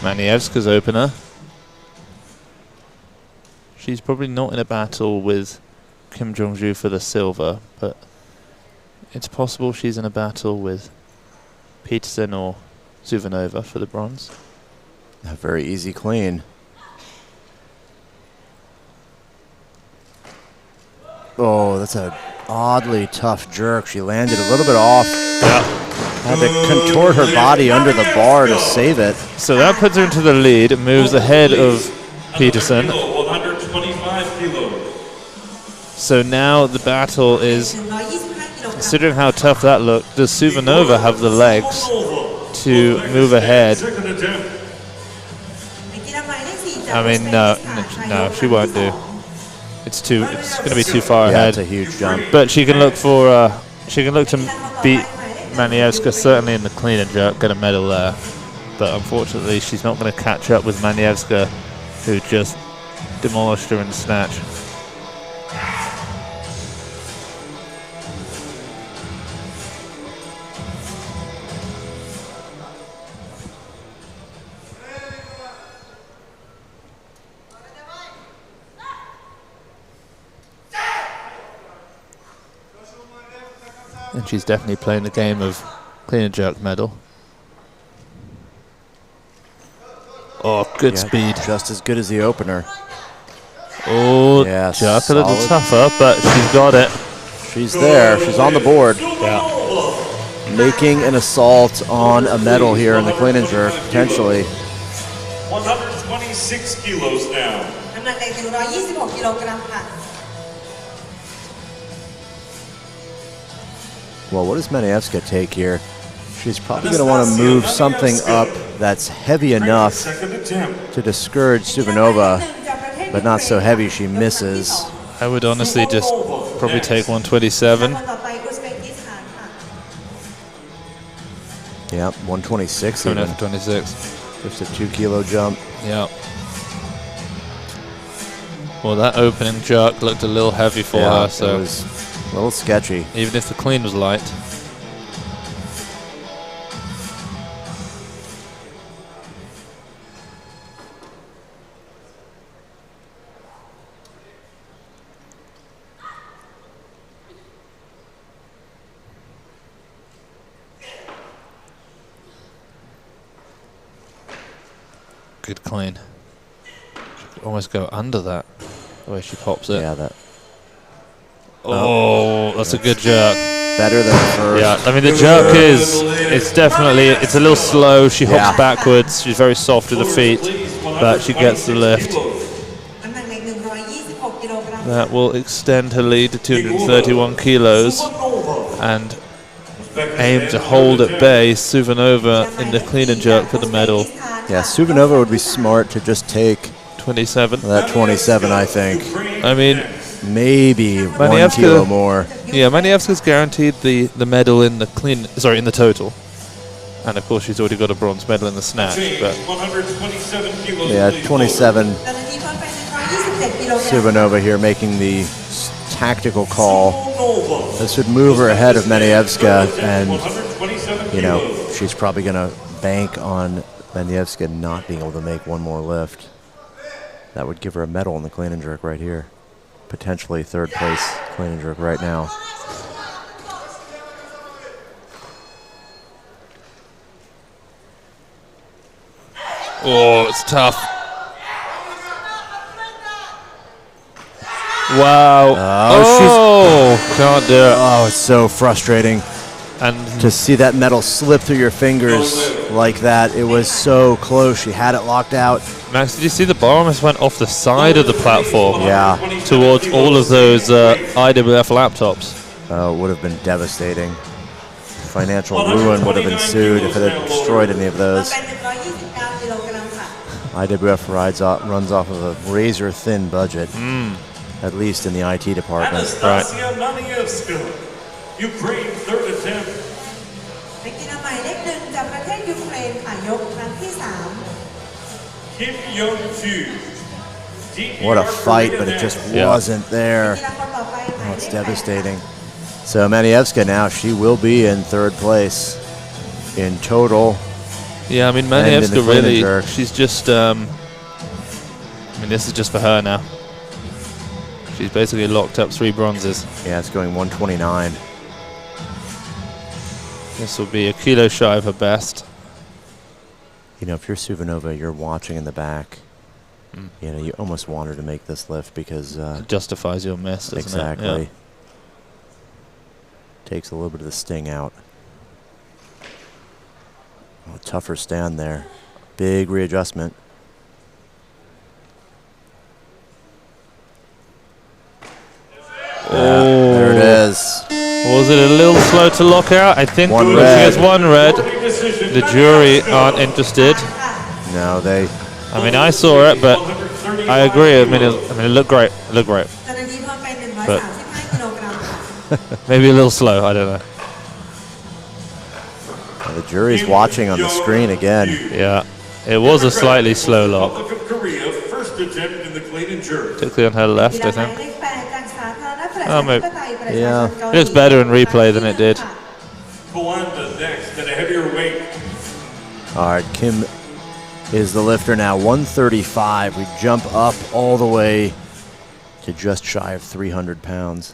Manievska's opener. She's probably not in a battle with Kim Jong-ju for the silver, but it's possible she's in a battle with Peterson or Suvanova for the bronze. A very easy clean. Oh, that's an oddly tough jerk. She landed a little bit off. Had to contort her body under the bar to save it. So that puts her into the lead. It moves ahead of Peterson. 125 kilos. So now the battle is, 125 กิโลกรัม considering how tough that looked, does Suvanova have the legs to move ahead? Second attempt. นักกีฬาหมายเลข4จาก I อุซ mean, เบ no, กิสถานค่ะ no, ยก she ครั้ง won't ที่ do. 2 It's going to be too far Yeah, it's a ahead. huge jump. But she can look for, she can look to beat Manievska certainly in the clean and jerk, get a medal there. But unfortunately, she's not going to catch up with Manievska, who just demolished her in the snatch. And she's definitely playing the game of clean and jerk medal. Oh, good speed. Just as good as the opener. Oh, Yeah, jerk a little solid. tougher, but she's got it. She's there. She's on the board. Yeah. Making an assault on a medal here in the clean and jerk, potentially. 126 kilos now. น้ำหนักเล็ก126 กิโลกรัมค่ะ Well, what does Manievska take here? She's probably going to want to move something up that's heavy enough Second attempt. to discourage Suvanova, but not so heavy she misses. I would honestly just probably take 127. คนต่อไปอุซเบกิสถานค่ะ Yep, 126 Coming even. up for 26. Just a 2 kilo jump. Yeah. Well, that opening jerk looked a little heavy for her, It so was a little sketchy. even if the clean was light. good clean. She could almost go under that, the way she pops it. Yeah, that. Oh, that's a good jerk. Better than the first. Yeah, I mean, the jerk it's definitely, it's a little slow. She hops Yeah. backwards. She's very soft with the feet, but she gets the lift. น้ำหนักใน126 กิโลกรัม That will extend her lead to 231 kilos and aim to hold at bay Suvanova in the clean and jerk for the medal. Yeah, Suvanova would be smart to just take 27. that 27, I think. I mean, Maybe 1 Manievska- kilo more. yeah, Manievska's guaranteed the medal in the clean, sorry, in the total. And of course, she's already got a bronze medal in the snatch. But 127 kilos. Yeah, 27. ตอนนี้เพิ่มไป127 กิโลกรัม Suvanova here making the tactical call. This would move her ahead of Manievska, and 127 you know kilos. she's probably going to bank on Manievska not being able to make one more lift. That would give her a medal in the clean and jerk right here. Potentially third place clean and jerk right now. oh, it's tough. Wow. Can't do it. Oh, it's so frustrating And to see that medal slip through your fingers like that. It was so close. She had it locked out. Max, did you see the bar almost went off the side of the platform? Yeah. Towards all of those IWF laptops. It would have been devastating. Financial ruin would have ensued if it had destroyed any of those. เป็น129 กิโลกรัมค่ะ IWF runs off of a razor-thin budget, at least in the IT department. Anastasia Manievska, Ukraine, third attempt. นักกีฬาหมายเลข 1 จากประเทศยูเครนค่ะยกครั้งที่ Kim Young-ju. DPR What a fight, Korea but it just next. Yeah. wasn't 3 there. กีฬาคนต่อไปหมาย Oh, เล it's ข 8 devastating. So Manievska now, she will be in third place in total. Yeah, I mean, And in the Manievska clean and really, jerk. she's just, I mean, this is just for her now. She's basically locked up 3 bronzes. Yeah, it's going 129. This will be a kilo shy of her best. You know, if you're Suvanova, you're watching in the back. You know, you almost want her to make this lift because It justifies your miss, doesn't exactly it? takes a little bit of the sting out. Oh, tougher stand there. Big readjustment. There it is. Yeah. Was it a little slow to lock out? I think One when red. she gets 1 red, the jury aren't interested. No, they. I mean, I saw it, but I agree. I mean, it looked great. It looked great. เจ้าหน้าที่เพิ่มเป็น But- 135 กิโลกรัมค่ะ Maybe a little slow. I don't know. The jury's watching on the screen again. Yeah, it was a slightly slow lock, Republic of Korea, first attempt in the clean and jerk. particularly on her left, กี I ฬาหมาย think. เลข 8 จากสาธารณรัฐประ Oh, ชา maybe. ธิปไตยประชาชน Yeah. เกาห It ลี looks better in replay than it did. Koanda next at a heavier weight. All right, Kim is the lifter now. 135. We jump up all the way to just shy of 300 pounds.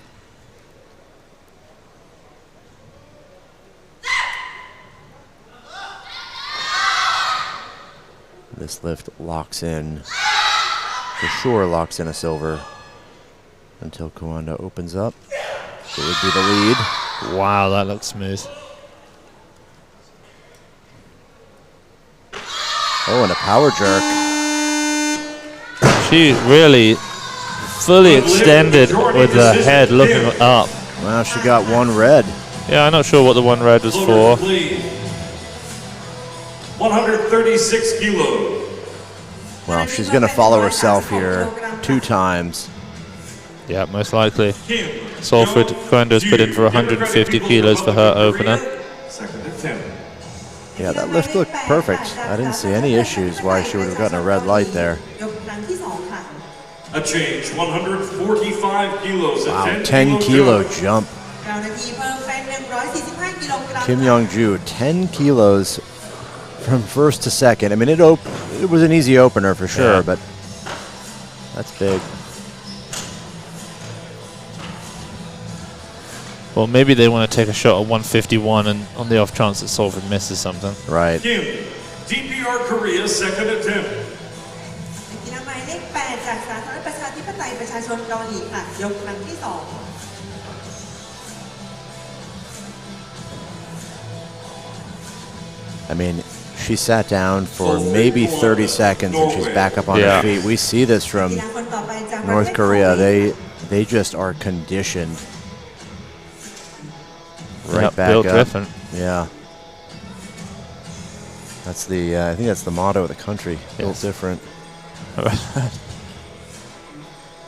This lift locks in, for sure locks in a silver until Koanda opens up. It would be the lead. Wow, that looks smooth. Oh, and a power jerk. She really fully extended with the head looking up. Wow, she got 1 red. Yeah, I'm not sure what the 1 red was for. Loaded clean. 136 kilos. Well, she's going to follow herself here 2 times. Yeah, most likely. Kim Solfrid Koanda has put in for Young-ju, 150 kilos for her opener. Second attempt. Yeah, that lift looked perfect. I didn't see any issues why she would have gotten a red light there. ยกครั้งที่ 2 ค่ะ A change, 145 kilos. A Wow, 10 10 kilo jump. เจ้าหน้าที่เพิ่มเป็น145 กิโลกรัม Kim Young-ju, 10 kilos from first to second. I mean, it was an easy opener for sure, Yeah. but that's big. Well, maybe they want to take a shot at 151 and on the off chance that Solfrid misses something. Right. Kim, DPR Korea, second attempt. จากสาธารณรัฐประชาธิปไตยประชาชนเกาหลีค่ะยกครั้งที่ 2 I mean, she sat down for maybe 30 seconds and she's back up on her feet. We see this from North Korea. They just are conditioned. Right back built up. different. Yeah. That's the I think that's the motto of the country. Built different.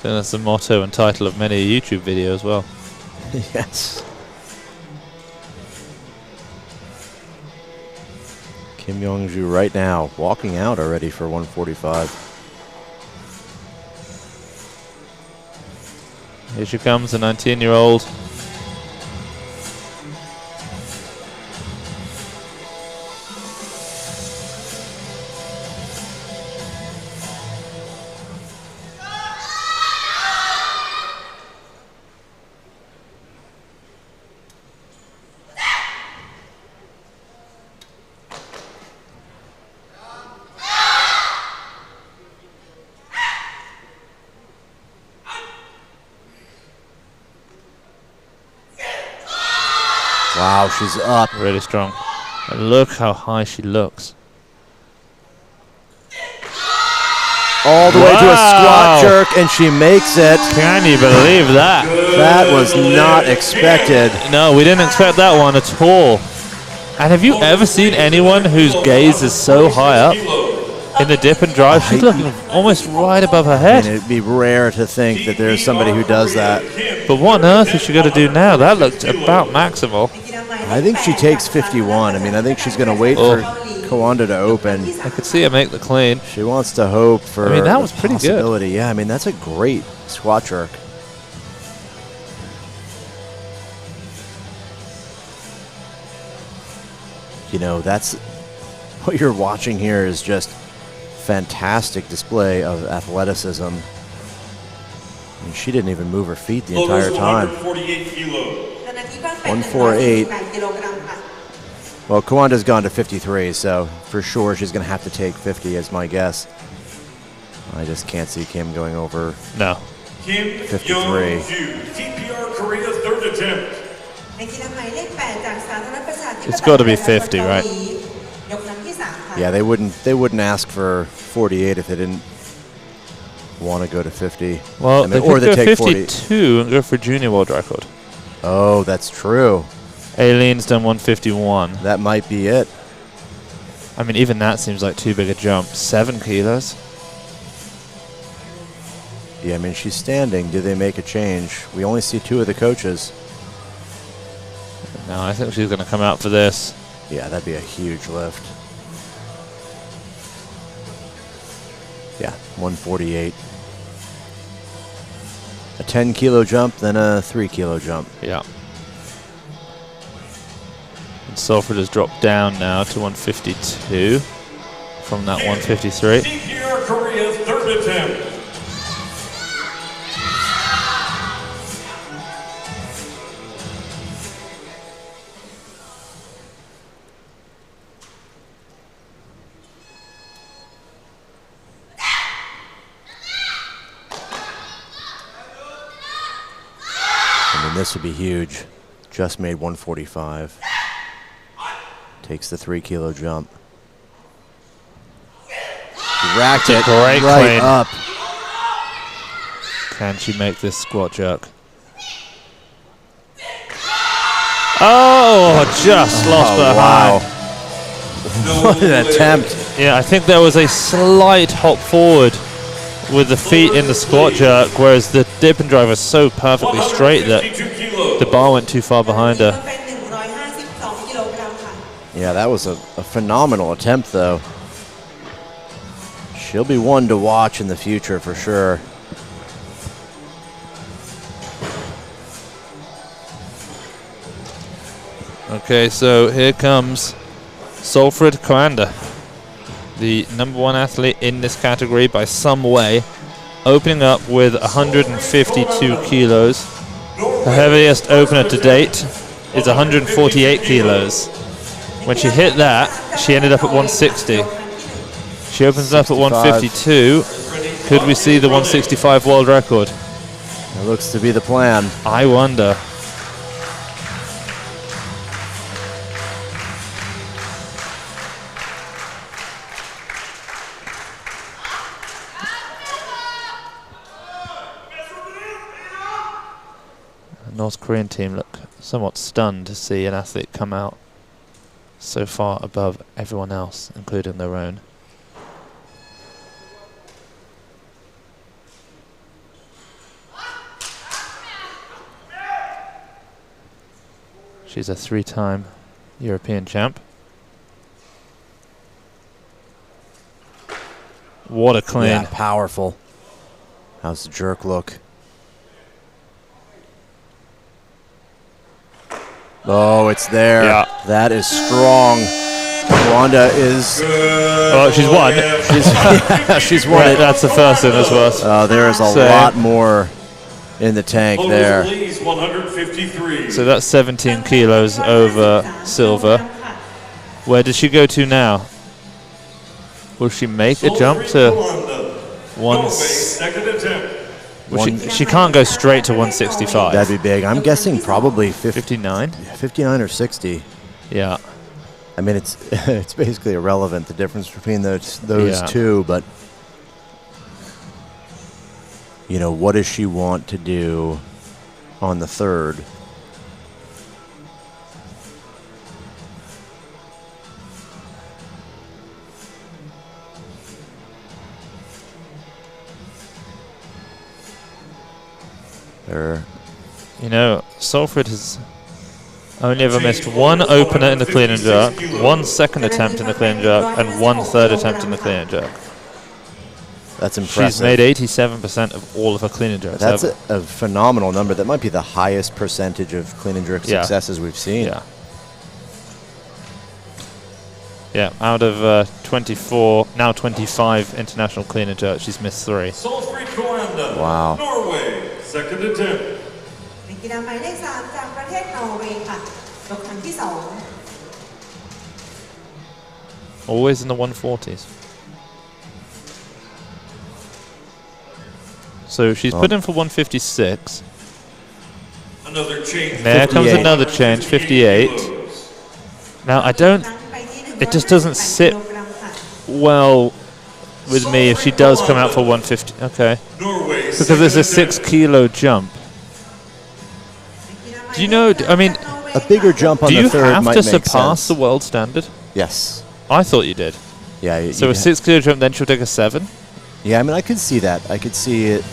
And that's the motto and title of many YouTube videos as well. Yes. Kim Young-ju right now walking out already for 145. Here she comes, the 19-year-old. Wow, she's up. Really strong. And look how high she looks. All the way to a squat jerk, and she makes it. Can you believe that? That was not expected. No, we didn't expect that one at all. And have you ever seen anyone whose gaze is so high up in the dip and drive? She's looking almost right above her head. And it'd be rare to think that there's somebody who does that. But what on earth is she going to do now? That looked about maximal. I think she takes 51. I mean, I think she's going to wait for Koanda to open. I could see her make the clean. She wants to hope for that was pretty good. possibility. Yeah, I mean, that's a great squat jerk. You know, that's what you're watching here is just fantastic display of athleticism. I mean, she didn't even move her feet the entire time. 148. Well, Koanda's gone to 53, so for sure she's going to have to take 50 as my guess. I just can't see Kim going over No. 53. TPR Korea third attempt. It's got to be 50, right? Yeah, they wouldn't ask for 48 if they didn't want to go to 50. Well, I mean, they or could they go take 40. 52 and go for junior world record. Oh, that's true. Aileen's done 151. That might be it. I mean, even that seems like too big a jump. 7 kilos. Yeah, I mean, she's standing. Do they make a change? We only see 2 of the coaches. No, I think she's going to come out for this. Yeah, that'd be a huge lift. Yeah, 148. A 10 kilo jump, then a 3 kilo jump. Yeah. And Solfrid has dropped down now to 152 from that 153. TPR Korea's third attempt. This would be huge. Just made 145. Takes the 3 kilo jump. Racked it great right clean. up. Can she make this squat jerk? Oh, just lost her wow. hand. What an attempt. Yeah, I think there was a slight hop forward with the feet in the squat jerk, whereas the dip and drive was so perfectly straight that the bar went too far behind her. Yeah, that was a phenomenal attempt, though. She'll be one to watch in the future for sure. Okay, so here comes Solfrid Koanda, the #1 athlete in this category by some way, opening up with 152 kilos. Her heaviest opener to date is 148 kilos. When she hit that, she ended up at 160. She opens up at 152, Could we see the 165 world record? It looks to be the plan. I wonder. The North Korean team look somewhat stunned to see an athlete come out so far above everyone else, including their own. She's a 3-time European champ. What a clean. Yeah, powerful. How's the jerk look? Oh, it's there. Yeah. That is strong. Koanda is... Oh, she's won. She's won Right, it. that's the first one as well. There is a lot more in the tank there. Please, 153. So that's 17 kilos over silver. Where does she go to now? Will she make a jump to one? Second attempt. Well, she can't go straight to 165. That'd be big. I'm guessing probably 59. 59 or 60. Yeah. I mean, it's it's basically irrelevant, the difference between those Yeah. two, but you know, what does she want to do on the third? You know, Solfrid has only ever missed one opener in the clean and jerk, one second attempt in the clean and jerk, and one third attempt in the clean and jerk. That's impressive. She's made 87% of all of her clean and jerks. That's a phenomenal number. That might be the highest percentage of clean and jerk successes we've seen. Yeah. Yeah, out of 24, now 25 international clean and jerks, she's missed 3. Solfrid Koanda. Wow. Norway. Second attempt. นักกีฬาหมายเลข3จากประเทศนอร์เวย์ค่ะยกครั้งที่ Always in the 140s. So she's put in for 156. Another change. There comes 58. another change, 58. Now I don't, it just doesn't sit well with me if she does come out for 150. Okay. Norway. Because there's a 6 kilo jump. Do you know, I mean, A bigger jump on do the you third have might to make surpass sense. the world standard? Yes. I thought you did. Yeah. So a 6 kilo jump, then she'll take a 7? Yeah, I mean, I could see that. I could see it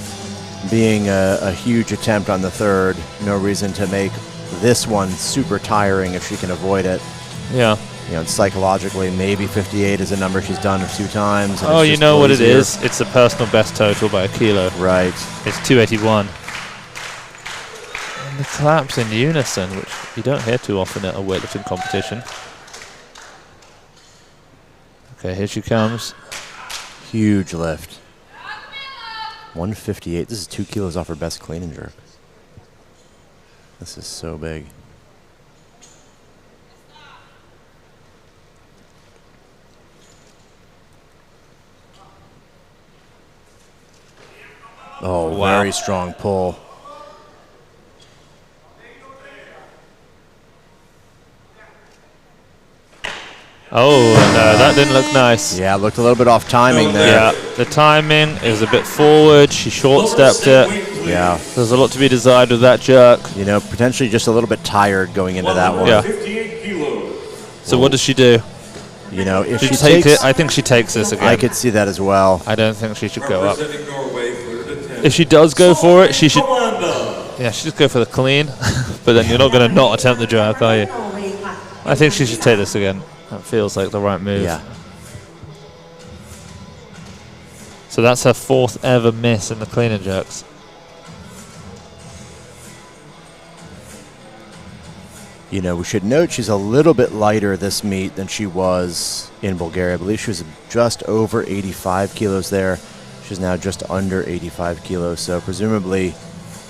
being a huge attempt on the third. No reason to make this one super tiring if she can avoid it. Yeah. You know, psychologically, maybe 58 is a number she's done a few times. And Oh, it's you just know a what little it easier. is? It's the personal best total by a kilo. Right. It's 281. And the claps in unison, which you don't hear too often at a weightlifting competition. Okay, here she comes. Huge lift. 158. This is 2 kilos off her best clean and jerk. This is so big. Oh, Wow. very strong pull. Oh, no, that didn't look nice. Yeah, looked a little bit off timing there. Yeah, the timing is a bit forward. She short-stepped it. Yeah. There's a lot to be desired with that jerk. You know, potentially just a little bit tired going into that one. Yeah. 58 kilos. So what does she do? You know, if She she take takes it. I think she takes this again. I could see that as well. I don't think she should go up. Representing Norway, third attempt. If she does go for it, she should. Koanda. Yeah, she just go for the clean. But then you're not going to not attempt the jerk, are you? I think she should take this again. That feels like the right move. Yeah. So that's her 4th ever miss in the clean and jerks. You know, we should note she's a little bit lighter this meet than she was in Bulgaria. I believe she was just over 85 kilos there. She's now just under 85 kilos. So presumably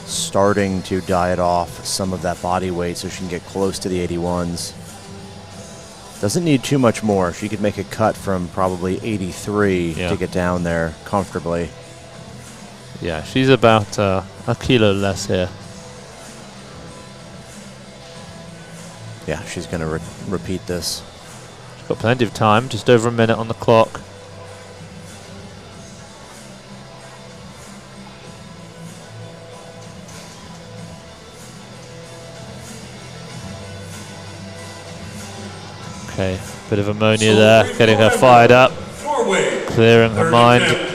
starting to diet off some of that body weight so she can get close to the 81s. Doesn't need too much more. She could make a cut from probably 83 Yeah. to get down there comfortably. Yeah, she's about a kilo less here. Yeah, she's going to repeat this. She's got plenty of time, just over a minute on the clock. Okay, bit of ammonia there, getting her fired up, clearing her mind.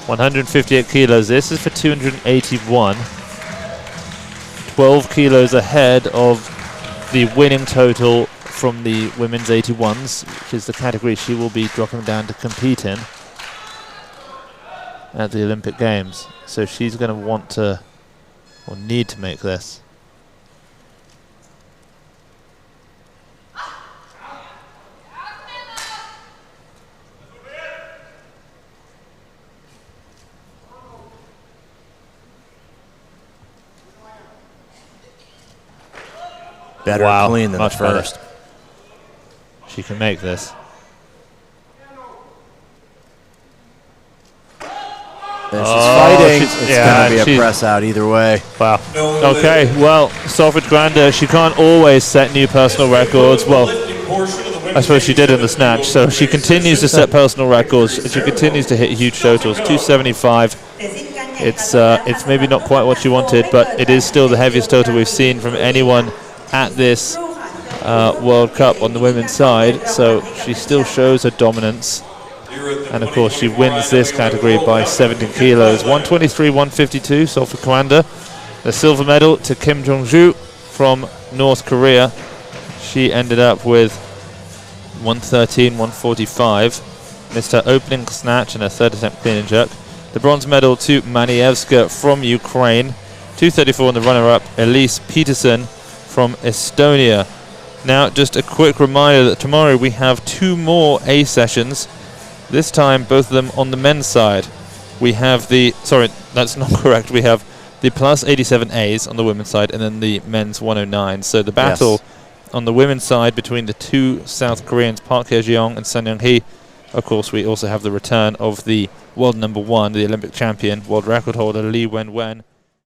158 kilos, this is for 281. 12 kilos ahead of the winning total from the women's 81s, which is the category she will be dropping down to compete in at the Olympic Games. So she's going to want to, or need to make this. Better clean than much the first. better. She can make this. She's fighting. It's going to be a press out either way. Wow. Okay, well, Solfrid Koanda, she can't always set new personal records. Well, I suppose she did in the snatch. So she continues to set personal records. She continues to hit huge totals. 275. It's maybe not quite what she wanted, but it is still the heaviest total we've seen from anyone at this World Cup on the women's side, so she still shows her dominance, and of course she wins this category by 17 kilos. 123-152, Solfrid Koanda. The silver medal to Kim Jong-ju from North Korea. She ended up with 113-145, missed her opening snatch and her third attempt clean and jerk. The bronze medal to Manievska from Ukraine. 234 in the runner-up, Elise Peterson from Estonia. Now, just a quick reminder that tomorrow we have 2 more A sessions. This time, both of them on the men's side. We have the, sorry, that's not correct. We have the plus 87 A's on the women's side and then the men's 109. So the battle on the women's side between the 2 South Koreans, Park Hye-jeong and Sun Young-hee. Of course, we also have the return of the world number 1, the Olympic champion, world record holder Lee Wen-wen.